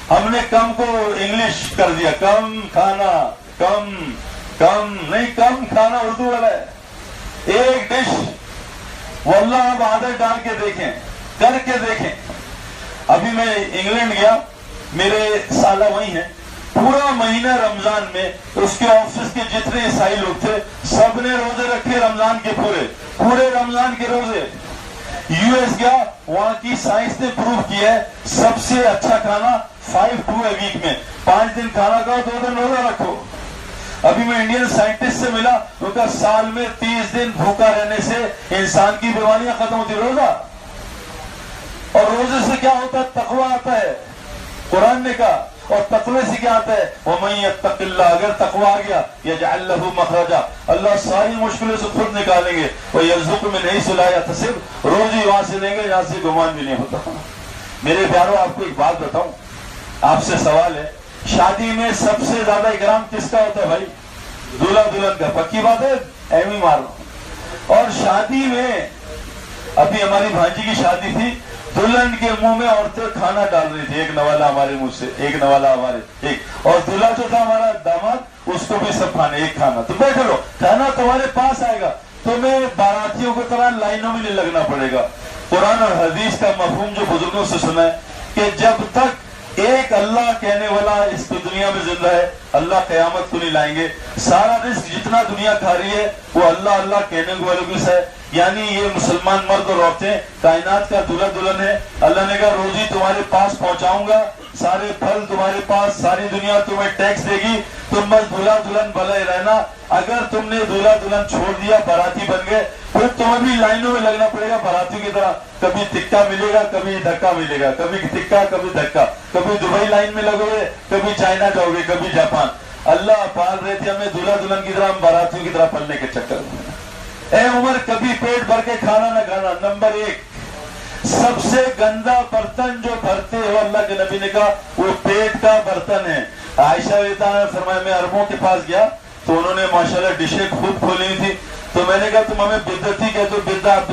ہم نے کم کو انگلش کر دیا، کم کھانا، کم نہیں، کم کھانا اردو والا ہے. ایک ڈش واللہ آپ عادت ڈال کے دیکھیں، کر کے دیکھیں. ابھی میں انگلینڈ گیا، میرے سالہ وہی ہیں. پورا مہینہ رمضان میں اس کے آفس کے جتنے عیسائی لوگ تھے سب نے روزے رکھے رمضان کے، پورے رمضان کے روزے. یو ایس گیا، وہاں کی سائنس نے پروف کیا ہے سب سے اچھا کھانا 5-2 ہے ویک میں. 5 دن کھانا کھاؤ، 2 دن روزہ رکھو. ابھی میں انڈین سائنٹسٹ سے ملا، ان کا سال میں 30 دن بھوکا رہنے سے انسان کی بیماریاں ختم ہوتی. روزہ، اور روزے سے کیا ہوتا ہے؟ تقوی آتا ہے. قرآن نے کہا. اور تقوی سے کیا آتا ہے؟ وَمَن يَتَّقِ اللَّهَ، اگر تقوی آ گیا يَجْعَلْ لَهُ مَخْرَجًا، اللہ ساری مشکلوں سے خود نکالیں گے. وَيَرْزُقْهُ مِنْ حَيْثُ لَا يَحْتَسِبُ، روزی وہاں سے لیں گے جہاں سے گمان بھی نہیں ہوتا. میرے پیاروں، آپ کو ایک بات بتاؤں، آپ سے سوال ہے، شادی میں سب سے زیادہ اکرام کس کا ہوتا ہے بھائی؟ دولہا دلہن کا. پکی بات ہے، ایویں مار لو. اور شادی میں ابھی ہماری بھانجی کی شادی تھی، دلہن کے منہ میں عورتیں کھانا ڈال رہی تھی، ایک نوالا ہمارے منہ سے، ایک نوالا ہمارے، ایک، اور دلہا جو تھا ہمارا داماد اس کو بھی سب کھانے، ایک کھانا. تو بیٹھ لو، کھانا تمہارے پاس آئے گا، تمہیں باراتیوں کی طرح لائنوں میں نہیں لگنا پڑے گا. قرآن اور حدیث کا مفہوم جو بزرگوں سے سنا ہے کہ جب تک ایک اللہ کہنے والا اس دنیا میں زندہ ہے اللہ قیامت کو نہیں لائیں گے. سارا رزق جتنا دنیا کھا رہی ہے وہ اللہ اللہ کہنے والوں کی ہے. یعنی یہ مسلمان مرد اور عورتیں کائنات کا دلہا دلہن ہے. اللہ نے کہا روزی تمہارے پاس پہنچاؤں گا، سارے پھل تمہارے پاس، ساری دنیا تمہیں ٹیکس دے گی، تم بس دلہا دلہن بھلے رہنا. اگر تم نے دلہا دلہن چھوڑ دیا، باراتی بن گئے، پھر تمہیں بھی لائنوں میں لگنا پڑے گا باراتیوں کی طرح. کبھی تکا ملے گا، کبھی دھکا ملے گا، کبھی تکا کبھی دھکا، کبھی دبئی لائن میں لگو گے، کبھی چائنا جاؤ گے، کبھی جاپان. اللہ پال رہے تھے ہمیں دلہا دلہن کی طرح، ہم باراتیوں کی طرح پلنے کے چکر میں. اے عمر، کبھی پیٹ بھر کے کھانا نہ کھانا. نمبر 1، سب سے گندا برتن جو بھرتے ہو، اللہ کے نبی نے کہا وہ پیٹ کا برتن ہے. عائشہ رضی اللہ عنہا نے فرمایا میں عربوں کے پاس گیا تو انہوں نے ماشاءاللہ ڈشیں خود کھولی تھی، تو میں نے کہا تم ہمیں بدعتی کہتے ہو، بدعت.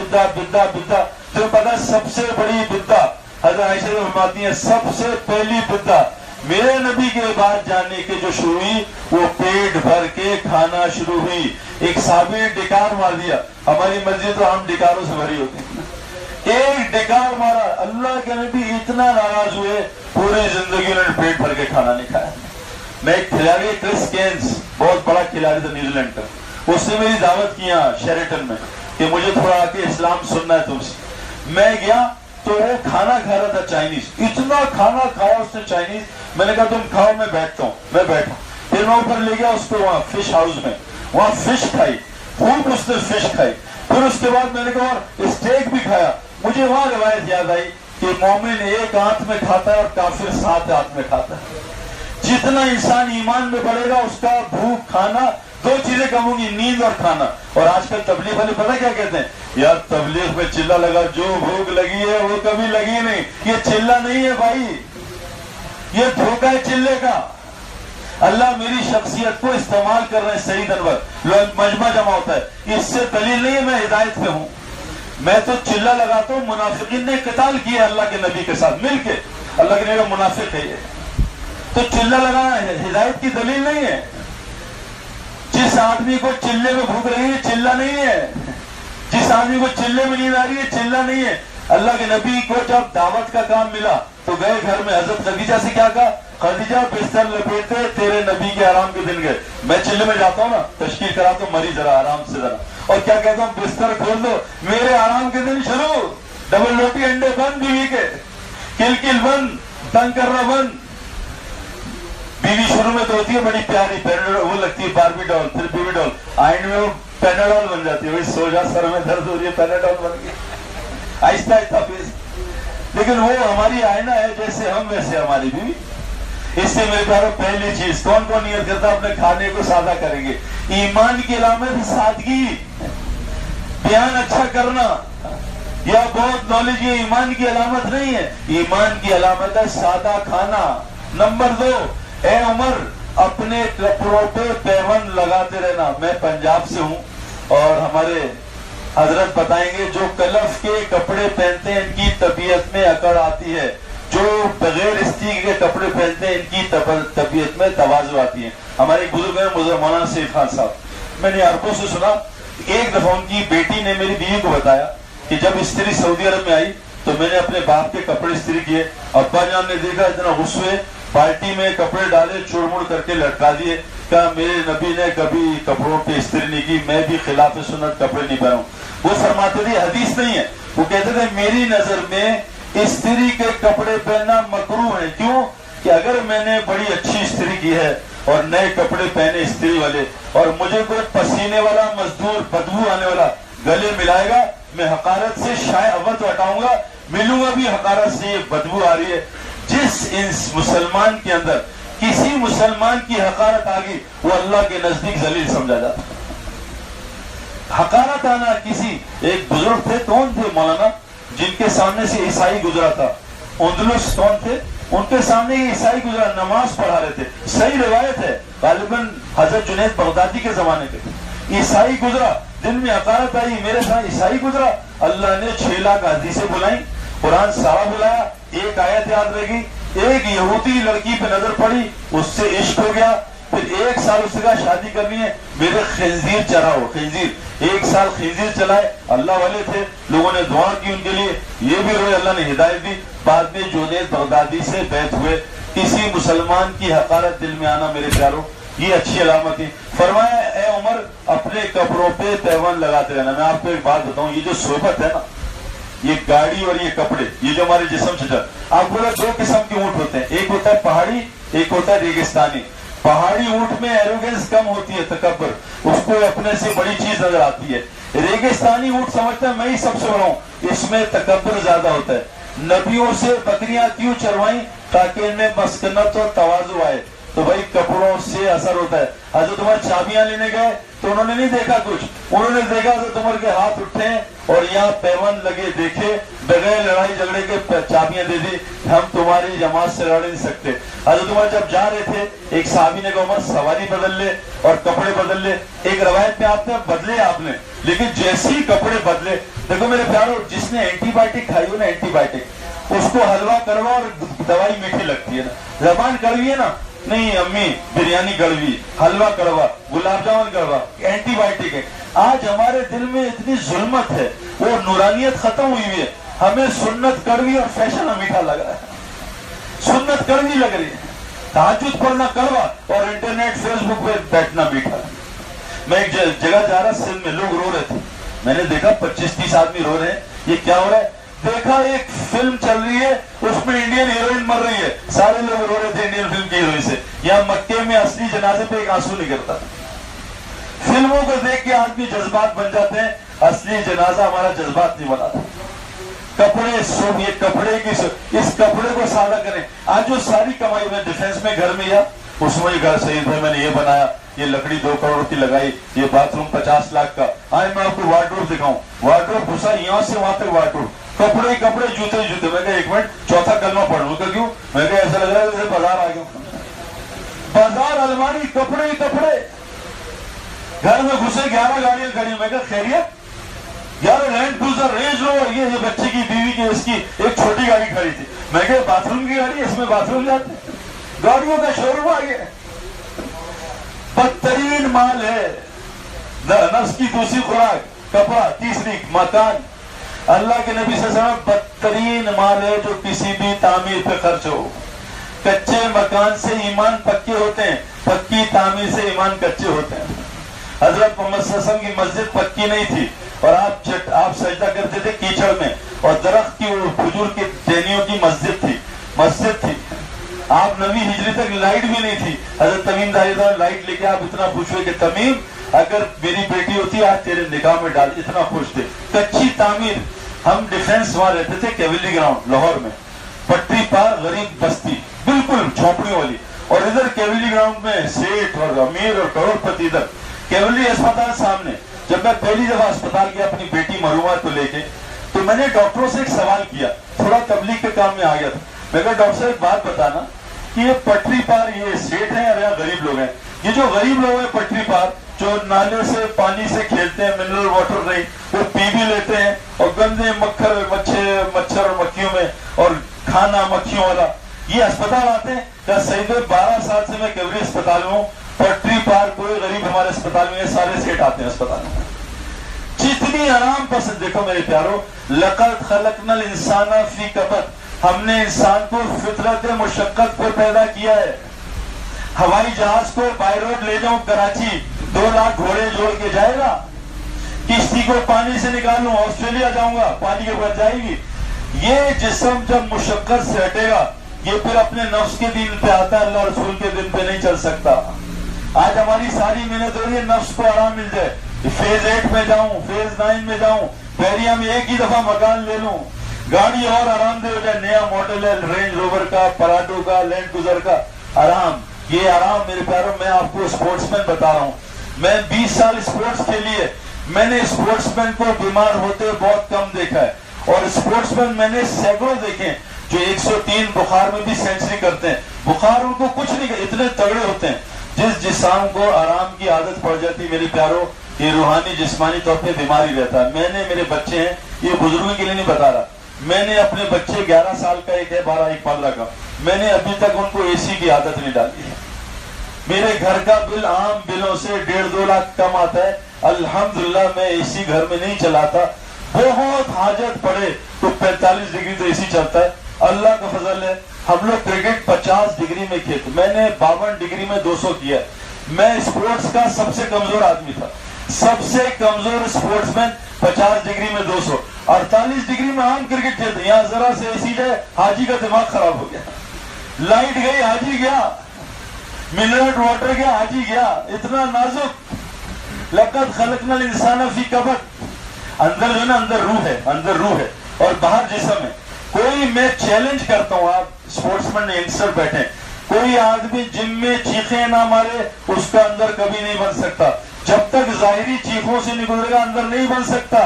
تمہیں پتا سب سے بڑی بدعت حضرت عائشہ فرماتی ہیں سب سے پہلی بدعت میرے نبی کے بعد جاننے کے جو شروع ہوئی وہ پیٹ بھر کے کھانا شروع ہوئی. ایک صحابی نے ڈکار مار دیا، ہماری مسجد تو ہم ڈکاروں سے بھری ہوتی ہیں، ایک ڈکار مارا، اللہ کے نبی اتنا ناراض ہوئے، پوری زندگی انہوں نے پیٹ بھر کے کھانا نہیں کھایا. میں ایک کھلاڑی کرس کینز، بہت بڑا کھلاڑی تھا نیوزی لینڈ کا، اس نے میری دعوت کیا شیریٹن میں کہ مجھے تھوڑا آ کے اسلام سننا ہے تم سے. میں گیا تو وہ کھانا کھا رہا تھا چائنیز، اتنا کھانا کھایا اس نے چائنیز. میں نے کہا تم کھاؤ میں بیٹھتا ہوں. میں بیٹھا، پھر میں اوپر لے گیا اس کو وہاں فش ہاؤس میں، وہاں فش کھائی خوب، اس نے فش کھائی. پھر اس کے بعد میں نے کہا اور اسٹیک بھی کھایا. مجھے وہاں روایت یاد آئی کہ مومن ایک ہاتھ میں کھاتا ہے اور کافر 7 ہاتھ میں کھاتا ہے. جتنا انسان ایمان میں بڑھے گا اس کا بھوک کھانا، 2 چیزیں کم ہوں گی، نیند اور کھانا. اور آج کل تبلیغ والے پتہ کیا کہتے ہیں؟ یار تبلیغ میں چلہ لگا، جو بھوک لگی ہے وہ کبھی لگی نہیں. یہ چلہ نہیں ہے بھائی، یہ دھوکہ ہے چلے کا. اللہ میری شخصیت کو استعمال کر رہے ہیں. سعید انور لوگ مجمع جمع ہوتا ہے، اس سے دلیل نہیں ہے میں ہدایت پہ ہوں. میں تو چلہ لگاتا ہوں. منافقین نے قتال کیا اللہ کے نبی کے ساتھ مل کے، اللہ کے نبی منافق ہے یہ. تو چلہ لگانا ہے ہدایت کی دلیل نہیں ہے. جس آدمی کو چلے میں بھوک رہی ہے چلہ نہیں ہے، جس آدمی کو چلے میں نیند آ رہی ہے چلہ نہیں ہے. اللہ کے نبی کو جب دعوت کا کام ملا تو گئے گھر میں، حضرت خدیجہ سے کیا کہا؟ خدیجہ بستر لپیٹے، تیرے نبی کے آرام کے دن گئے. میں چلے میں جاتا ہوں نا، تشکیل کراتا ہوں، مری ذرا آرام سے ذرا، اور کیا کہتا ہوں؟ بستر کھول دو، میرے آرام کے دن شروع. ڈبل روٹی انڈے بند بیوی کے، کل بند، تنگ کرنا بند. بیوی شروع میں تو ہوتی ہے بڑی پیاری، وہ لگتی ہے باربی ڈال، پھر بیوی ڈال، آئنڈ میں وہ پیناڈول بن جاتی ہے. وہی سو جا، سر میں درد ہو رہی ہے، پیناڈول بن گئی. آہستہ آہستہ لیکن وہ ہماری آئینہ ہے، جیسے ہم ویسے ہماری بیوی۔ اس سے میرے پیاروں پہلی چیز، کون کون نیت کرتا اپنے کھانے کو سادہ کریں گے؟ ایمان کی علامت سادگی، بیان اچھا کرنا یا بہت نالج، یہ ایمان کی علامت نہیں ہے، ایمان کی علامت ہے سادہ کھانا۔ نمبر 2، اے عمر اپنے کپڑوں پہ پیوند لگاتے رہنا۔ میں پنجاب سے ہوں اور ہمارے حضرت بتائیں گے جو کلف کے کپڑے پہنتے ہیں ان کی طبیعت میں اکڑ آتی ہے، جو بغیر استری کے کپڑے پہنتے ہیں ان کی طبیعت میں تواضع آتی ہے۔ ہمارے بزرگ ہیں مولانا سیف خان صاحب، میں نے عربوں سے سنا، ایک دفعہ ان کی بیٹی نے میری بیوی کو بتایا کہ جب استری سعودی عرب میں آئی تو میں نے اپنے باپ کے کپڑے استری کیے، ابا جان نے دیکھا اتنا غصے، بالٹی میں کپڑے ڈالے چوڑ موڑ کر کے لٹکا دیے، کہا میرے نبی نے کبھی کپڑوں پہ استری نہیں کی، میں بھی خلاف سنت کپڑے نہیں پہنوں۔ وہ فرماتے تھے، حدیث نہیں ہے، وہ کہتے تھے میری نظر میں استری کے کپڑے پہننا مکروہ ہے۔ کیوں؟ کہ اگر میں نے بڑی اچھی استری کی ہے اور نئے کپڑے پہنے استری والے اور مجھے کوئی پسینے والا مزدور بدبو آنے والا گلے ملائے گا، میں حقارت سے شاید اول تو ہٹاؤں گا، ملوں گا بھی حقارت سے، یہ بدبو آ رہی ہے۔ جس مسلمان کے اندر کسی مسلمان کی حقارت آ گئی وہ اللہ کے نزدیک ذلیل سمجھا جاتا۔ حقارت آنا کسی، ایک بزرگ تھے، کون تھے مولانا، جن کے سامنے سے عیسائی گزرا تھا، اندلس کون تھے، ان کے سامنے یہ عیسائی گزرا، نماز پڑھا رہے تھے، صحیح روایت ہے، غالباً حضرت جنید بغدادی کے زمانے کے، عیسائی گزرا، دل میں حقارت آئی، میرے ساتھ عیسائی گزرا، اللہ نے 6 لاکھ حدیثیں بلائیں، قرآن سارا بلایا، ایک آیت یاد رہ گئی، ایک یہودی لڑکی پہ نظر پڑی، اس سے عشق ہو گیا، پھر 1 سال اس سے کہا شادی کرنی ہے، میرے خنزیر چراؤ، خنزیر 1 سال خنزیر چلائے، اللہ والے تھے، لوگوں نے دعا کی ان کے لیے، یہ بھی روئے، اللہ نے ہدایت دی، بعد میں جنید بغدادی سے بیعت ہوئے۔ کسی مسلمان کی حقارت دل میں آنا میرے پیاروں یہ اچھی علامت ہے۔ فرمایا اے عمر اپنے کپڑوں پہ پیوند لگاتے رہنا۔ میں آپ کو ایک بات بتاؤں، یہ جو صحبت ہے نا، یہ گاڑی اور یہ کپڑے، یہ جو ہمارے جسم سے آپ کو 2 قسم کے اونٹ ہوتے ہیں، ایک ہوتا ہے پہاڑی، ایک ہوتا ہے ریگستانی۔ پہاڑی اونٹ میں ایروگنس کم ہوتی ہے، تکبر، اس کو اپنے سے بڑی چیز نظر آتی ہے۔ ریگستانی اونٹ سمجھتا ہے میں ہی سب سے بڑا ہوں، اس میں تکبر زیادہ ہوتا ہے۔ نبیوں سے بکریاں کیوں چروائیں؟ تاکہ ان میں مسکنت اور تواضع آئے۔ تو بھائی کپڑوں سے اثر ہوتا ہے۔ حضرت عمر چابیاں لینے گئے تو انہوں نے نہیں دیکھا کچھ، انہوں نے دیکھا حضرت عمر کے ہاتھ اٹھے اور یہاں پیوند لگے، دیکھے، بغیر لڑائی جھگڑے کے چابیاں دے دی، ہم تمہاری جماعت سے لڑ نہیں سکتے۔ حضرت عمر جب جا رہے تھے ایک صحابی نے کہا عمر سواری بدل لے اور کپڑے بدل لے۔ ایک روایت میں آپ نے بدلے آپ نے، لیکن جیسے ہی کپڑے بدلے، دیکھو میرے پیاروں، جس نے اینٹی بائیوٹک کھائی ہو نا، اینٹی بائیوٹک، اس کو حلوہ کروا اور دوائی میٹھی لگتی ہے نا، زبان کڑوی ہے نا، نہیں امی بریانی کڑوی، حلوہ کڑوا، گلاب جامن کڑوا، اینٹی بائیوٹک ہے۔ آج ہمارے دل میں اتنی ظلمت ہے، وہ نورانیت ختم ہوئی ہے، ہمیں سنت کڑوی اور فیشن میٹھا لگ رہا ہے، سنت کڑوی لگ رہی ہے، تہجد پڑھنا کڑوا اور انٹرنیٹ فیس بک پہ بیٹھنا میٹھا۔ میں ایک جگہ جا رہا، سندھ میں لوگ رو رہے تھے، میں نے دیکھا 25-30 آدمی رو رہے ہیں، یہ کیا ہو رہا ہے؟ دیکھا ایک فلم چل رہی ہے، اس میں انڈین ہیروئن مر رہی ہے، سارے لوگ رو رہے تھے انڈین فلم کی ہیروئن سے۔ یہاں مکے میں اصلی جنازے پہ ایک آنسو نہیں کرتا۔ فلموں کو دیکھ کے آدمی جذبات بن جاتے ہیں، اصلی جنازہ ہمارا جذبات نہیں بناتا۔ کپڑے یہ کپڑے کی اس کپڑے کو سادہ کریں۔ آج جو ساری کمائی میں ڈیفینس میں گھر میں یا اس میں گھر سعید بھائی میں نے یہ بنایا، یہ لکڑی 2 کروڑ کی لگائی، یہ باتھ روم 50 لاکھ کا، آئے میں آپ کو وارڈروب دکھاؤں، وارڈروب گھسا یہاں سے وہاں تک وارڈروب، کپڑے کپڑے، جوتے جوتے۔ میں کہا 1 منٹ چوتھا کلمہ پڑھ لوں، کیوں؟ میں کہا ایسا لگ رہا ہے جیسے بازار آ گیا، بازار، الماری، کپڑے ہی کپڑے۔ گھر میں گھسے 11 گاڑیاں کھڑی، میں کہا خیریت؟ 11 لینڈ کروزر، رینج روور، یہ بچے کی بیوی کی اس کی ایک چھوٹی گاڑی کھڑی تھی۔ میں کہا باتھ روم کی گاڑی، اس میں باتھ روم جاتے ہیں، گاڑیوں کا شو روم آ گیا۔ بدترین مال ہے نفس کی دوسری خوراک کپڑا، تیسری مکان۔ اللہ کے نبی صلی اللہ علیہ وسلم بدترین مال ہے جو کسی بھی تعمیر پہ خرچ ہو۔ کچے مکان سے ایمان پکے ہوتے ہیں، پکی تعمیر سے ایمان کچے ہوتے ہیں۔ حضرت محمد صلی اللہ علیہ وسلم کی مسجد پکی نہیں تھی اور آپ سجدہ کرتے تھے کیچڑ میں، اور درخت کی کھجور کی ٹہنیوں کی مسجد تھی۔ آپ نویں ہجری تک لائٹ بھی نہیں تھی۔ حضرت تمیم داری لائٹ لے کے آپ اتنا خوش ہوئے کہ تمیم اگر میری بیٹی ہوتی آج تیرے نکاح میں ڈال، اتنا خوش تھے۔ کچی تعمیر، ہم ڈیفینس وہاں رہتے تھے کیولری گراؤنڈ لاہور میں, پٹری پار غریب بستی بالکل جھونپڑیوں والی, اور ادھر کیولری گراؤنڈ میں سیٹ اور امیر اور کروڑ پتی, ادھر کیولری اسپتال سامنے. جب میں پہلی دفعہ اسپتال گیا اپنی بیٹی معلومات کو لے کے, تو میں نے ڈاکٹروں سے ایک سوال کیا, تھوڑا تبلیغ کے کام میں آ گیا تھا. میں کہا ڈاکٹر صاحب ایک بات بتانا کہ یہ پٹری پار یہ سیٹ ہیں اور یہاں غریب لوگ ہیں, یہ جو غریب لوگ ہیں پٹری پار جو نالے سے پانی سے کھیلتے ہیں, منرل واٹر نہیں, وہ پی بھی لیتے ہیں, اور گندے مچھر اور مکھیوں میں اور کھانا مکھیوں والا, یہ اسپتال آتے ہیں. کیا صحیح میں 12 سال سے میں کیولری اسپتال میں ہوں, پٹری پار کوئی غریب ہمارے اسپتال میں, سارے سیٹ آتے ہیں اسپتال میں. جتنی آرام پسند, دیکھو میرے پیارو, لقد خلقنا الانسان فی کبد, ہم نے انسان کو فطرت مشقت پر پیدا کیا ہے. ہوائی جہاز کو بائی روڈ لے جاؤں کراچی, 2 لاکھ گھوڑے جوڑ کے جائے گا. کشتی کو پانی سے نکالوں آسٹریلیا جاؤں گا, پانی کے بعد جائے گی. یہ جسم جب مشقت سے ہٹے گا, یہ پھر اپنے نفس کے دن پہ آتا ہے, اللہ رسول کے دن پہ نہیں چل سکتا. آج ہماری ساری محنت ہو رہی ہے نفس کو آرام مل جائے, فیز 8 میں جاؤں, فیز 9 میں جاؤں, بحریہ میں ایک ہی دفعہ مکان لے لوں, گاڑی اور آرام دہ ہو جائے, نیا ماڈل ہے رینج روور کا, پراڈو کا, لینڈ گزر کا, آرام. یہ آرام میرے پیاروں, میں آپ کو اسپورٹس مین بتا رہا ہوں, میں 20 سال اسپورٹس کے لیے, میں نے اسپورٹس مین کو بیمار ہوتے بہت کم دیکھا ہے, اور اسپورٹس مین میں نے سینکڑوں دیکھے جو 103 بخار میں بھی سینچری کرتے ہیں. بخار ان کو کچھ نہیں, اتنے تگڑے ہوتے ہیں. جس جسم کو آرام کی عادت پڑ جاتی میرے پیاروں, یہ روحانی جسمانی طور پہ بیماری رہتا ہے. میں نے, میرے بچے ہیں, یہ بزرگوں کے لیے نہیں بتا رہا, میں نے اپنے بچے 11 سال کا, ایک ہے 12 ایک 15 کا, میں نے ابھی تک ان کو اے سی کی عادت نہیں ڈالی. میرے گھر کا بل عام بلوں سے 1.5-2 لاکھ کم آتا ہے, الحمدللہ میں اے سی گھر میں نہیں چلاتا. بہت حاجت پڑے تو 45 ڈگری تو اے سی چلتا ہے, اللہ کا فضل ہے. ہم لوگ کرکٹ 50 ڈگری میں کھیلتے, میں نے 52 ڈگری میں 200 کیا. میں اسپورٹس کا سب سے کمزور آدمی تھا, سب سے کمزور اسپورٹس مین, 50 ڈگری میں 200, 48 ڈگری میں عام کرکٹ کھیلتے. یہاں ذرا سے اے سی جائے, حاجی کا دماغ خراب ہو گیا, لائٹ گئی حاجی گیا, منرل واٹر گیا حاجی گیا. اتنا نازک. لقد خلقنا الانسان فی کبد, اندر جو نا اندر روح ہے, اندر روح ہے اور باہر جسم ہے. کوئی, میں چیلنج کرتا ہوں, آپ اسپورٹس مین ینگسٹر بیٹھے, کوئی آدمی جم میں چیخیں نہ مارے اس کا اندر کبھی نہیں بن سکتا. جب تک ظاہری چیخوں سے نہیں گزرے گا اندر نہیں بن سکتا.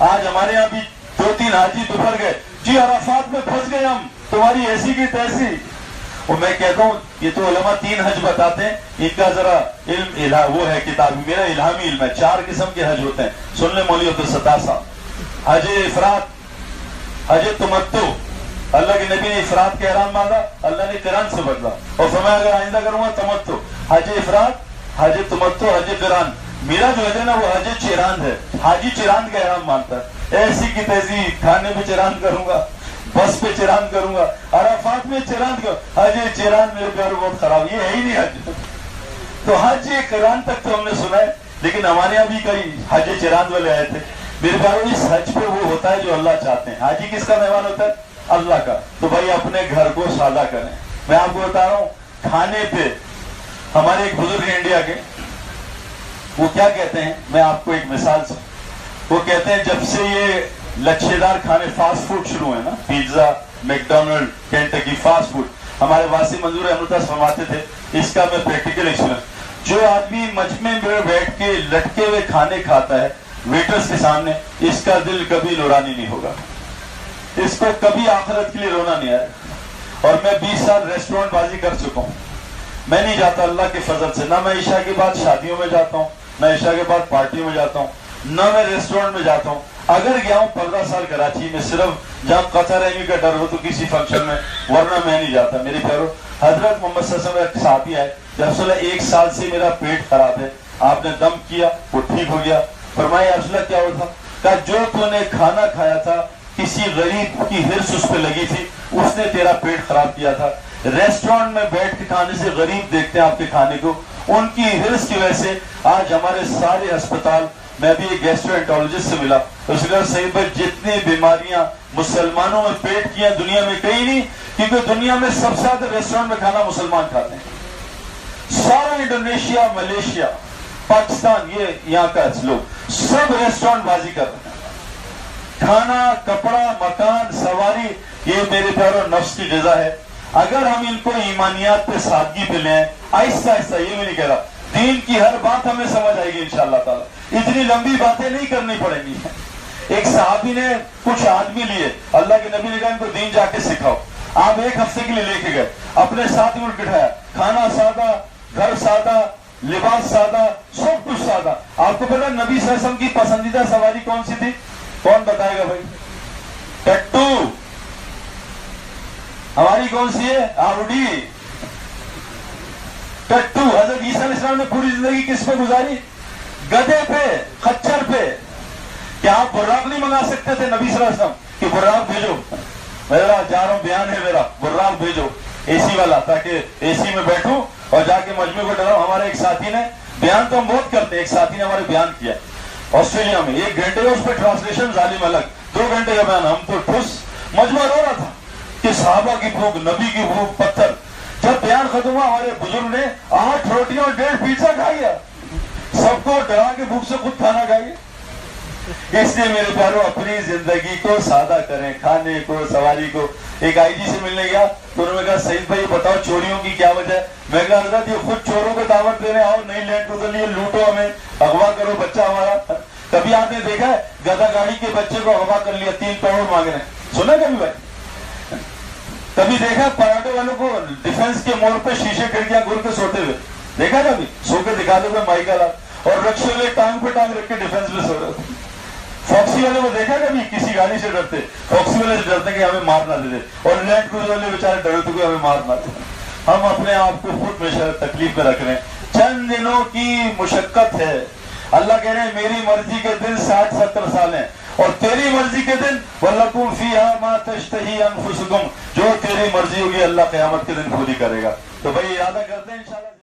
آج ہمارے یہاں بھی 2-3 حاجی بفر گئے, جی عرفات میں پھنس گئے ہم, تمہاری ایسی کی تیسی. اور میں کہتا ہوں یہ تو علماء 3 حج بتاتے ہیں, ان کا ذرا علم وہ ہے کتابی, میرا الہامی علم ہے. 4 قسم کے حج ہوتے ہیں, سن لیں مولوی عبدالستار صاحب. حج افراد, حج تمتع, اللہ کے نبی نے افراد کا احرام باندھا, اللہ نے قران سے بدلا اور فرمایا اگر آئندہ کروں گا تمتع. حج افراد, حج تمتع, حج قران. میرا جو ہے نا وہ حج چراند ہے, حاجی چراند کا احرام باندھتا ہے. ایسی کی تیزی, کھانے پہ چراند کروں گا, بس پہ چراند کروں گا, عرفات میں چراند کروں. حج چراند میرے پیاروں بہت خراب, یہ ہے ہی نہیں حج. تو حج قران تک تو ہم نے سنا ہے, لیکن ہمارے یہاں بھی کئی حج چراند والے آئے تھے. میرے پیاروں اس حج پہ وہ ہوتا ہے جو اللہ چاہتے ہیں. حاجی کس کا مہمان ہوتا ہے؟ اللہ کا. تو بھائی اپنے گھر کو سادہ کریں. میں آپ کو بتا رہا ہوں, کھانے پہ ہمارے ایک بزرگ انڈیا کے, وہ کیا کہتے ہیں, میں آپ کو ایک مثال سے, وہ کہتے ہیں جب سے یہ لچھے دار کھانے فاسٹ فوڈ شروع ہوئے نا, pizza, McDonald, Kentucky, fast food, ہمارے واسی منظور احمد فرماتے تھے, اس کا میں پریکٹیکل ایکسپیرینس, جو آدمی مجمع میں بیٹھ کے لٹکے ہوئے کھانے کھاتا ہے ویٹرز کے سامنے, اس کا دل کبھی نورانی نہیں ہوگا, اس کو کبھی آخرت کے لیے رونا نہیں آئے. اور میں 20 سال ریسٹورنٹ بازی کر چکا ہوں. میں نہیں جاتا اللہ کے فضل سے, نہ میں عشاء کے بعد شادیوں میں جاتا ہوں, نہ عشاء کے بعد پارٹیوں میں جاتا ہوں, نہ میں ریسٹورنٹ میں جاتا ہوں. اگر گیا ہوں 15 سال کراچی میں, صرف جہاں قطع رحمی کا ڈر ہو تو کسی فنکشن میں, ورنہ میں نہیں جاتا. میرے پیاروں, حضرت محمد صلی اللہ علیہ وسلم صحابی آئے, یا رسول اللہ 1 سال سے میرا پیٹ خراب ہے, آپ نے دم کیا وہ ٹھیک ہو گیا. فرمایا یا رسول اللہ کیا ہوا تھا؟ کہا جو تو نے کھانا کھایا تھا کسی غریب کی ہرس اس پہ لگی تھی, اس نے تیرا پیٹ خراب کیا تھا. ریسٹورنٹ میں بیٹھ کے کھانے سے غریب دیکھتے ہیں آپ کے کھانے کو, ان کی ہرس کی وجہ سے آج ہمارے سارے ہسپتال, میں ابھی ایک گیسٹرو سے ملا, اس نے صحیح بھائی جتنی بیماریاں مسلمانوں میں پیٹ کی ہیں دنیا میں کہیں نہیں, کیونکہ دنیا میں سب سے زیادہ ریسٹورنٹ میں کھانا مسلمان کھاتے ہیں. سارا انڈونیشیا, ملیشیا, پاکستان, یہ یہاں کا لوگ سب ریسٹورنٹ بازی کر رہے ہیں. کھانا، کپڑا، مکان، سواری، یہ میرے پیاروں نفس کی غذا ہے. اگر ہم ان کو ایمانیات پہ سادگی پہ لیں، آہستہ آہستہ، یہ میں نہیں کہہ رہا دین کی ہر بات ہمیں سمجھ آئے گی انشاءاللہ تعالیٰ. اتنی لمبی باتیں نہیں کرنی پڑیں گی. ایک صحابی نے کچھ آدمی لیے، اللہ کے نبی نے کہا ان کو دین جا کے سکھاؤ. آپ ایک ہفتے کے لیے لے کے گئے، اپنے ساتھ میں بٹھایا، کھانا سادہ، گھر سادہ، لباس سادہ، سب کچھ سادہ. آپ کو پتا نبی صلی اللہ علیہ وسلم کی پسندیدہ سواری کون سی تھی؟ کون بتائے گا بھائی؟ ٹٹو. ہماری کون سی ہے؟ آروڈی. ٹٹو. حضرت عیسیٰ علیہ السلام نے پوری زندگی کس پہ گزاری؟ گدھے پہ، خچر پہ. کیا آپ براق نہیں منگا سکتے تھے نبی صلی اللہ علیہ وسلم کہ براق بھیجو، میرا جا رہا ہوں بیان ہے، میرا براق بھیجو اے سی والا، تاکہ اے سی میں بیٹھوں اور جا کے مجمع کو ڈراؤں. ہمارے ایک ساتھی نے بیان تو ہم بہت کرتے ہیں، ایک ساتھی نے ہمارے بیان کیا آسٹریلیا میں، 1 گھنٹے کا اس پہ ٹرانسلیشن ظالم الگ، 2 گھنٹے کا بیان. ہم تو ٹھوس مجمع رو رہا تھا کہ صحابہ کی بھوک، نبی کی بھوک، پتھر. جب بیان ختم ہوا ہمارے بزرگ نے 8 روٹیاں اور 1.5 پیزا کھا گیا. سب کو ڈرا کے بھوک سے خود کھانا کھائیے. اس لیے میرے پیاروں اپنی زندگی کو سادہ کریں، کھانے کو، سواری کو. ایک آئی جی سے ملنے گیا تو انہوں نے کہا سعید بھائی بتاؤ چوریوں کی کیا وجہ ہے؟ میں کہا حضرت یہ خود چوروں کو دعوت دے رہے ہیں، آؤ نئی لینڈ کروزر لیے، لوٹو ہمیں، اغوا کرو بچہ ہمارا. کبھی آپ نے دیکھا ہے گدھا گاڑی کے بچے کو اغوا کر لیا، 3 کروڑ مانگ رہے ہیں؟ سنا کبھی بھائی؟ کبھی دیکھا پراٹھے والوں کو ڈیفنس کے موڑ پہ شیشے کھڑکیاں گھور کے سوتے ہوئے؟ دیکھا کبھی؟ سو کے دکھا دے گا مائیکل آپ. اور رکشے والے ٹانگ پہ ٹانگ رکھ کے ڈیفنس میں سو رہے ہوتے. فاکسی والے کو دیکھا کبھی؟ کسی گاڑی سے ڈرتے، فاکسی والے سے ڈرتے کہ ہمیں مار نہ دے دے، اور لینڈ کروزر والے بیچارے ڈرتے کہ ہمیں مار نہ دے. ہم اپنے آپ کو خود میں تکلیف میں رکھ رہے ہیں. چند دنوں کی مشقت ہے. اللہ کہہ رہے ہیں میری مرضی کے دن 60-70 سال ہیں، اور تیری مرضی کے دن وَلَكُمْ فِيهَا مَا تَشْتَهِي أَنفُسُكُمْ، جو تیری مرضی ہوگی اللہ قیامت کے دن پوری کرے گا. تو بھائی ارادہ کرتے ہیں انشاءاللہ.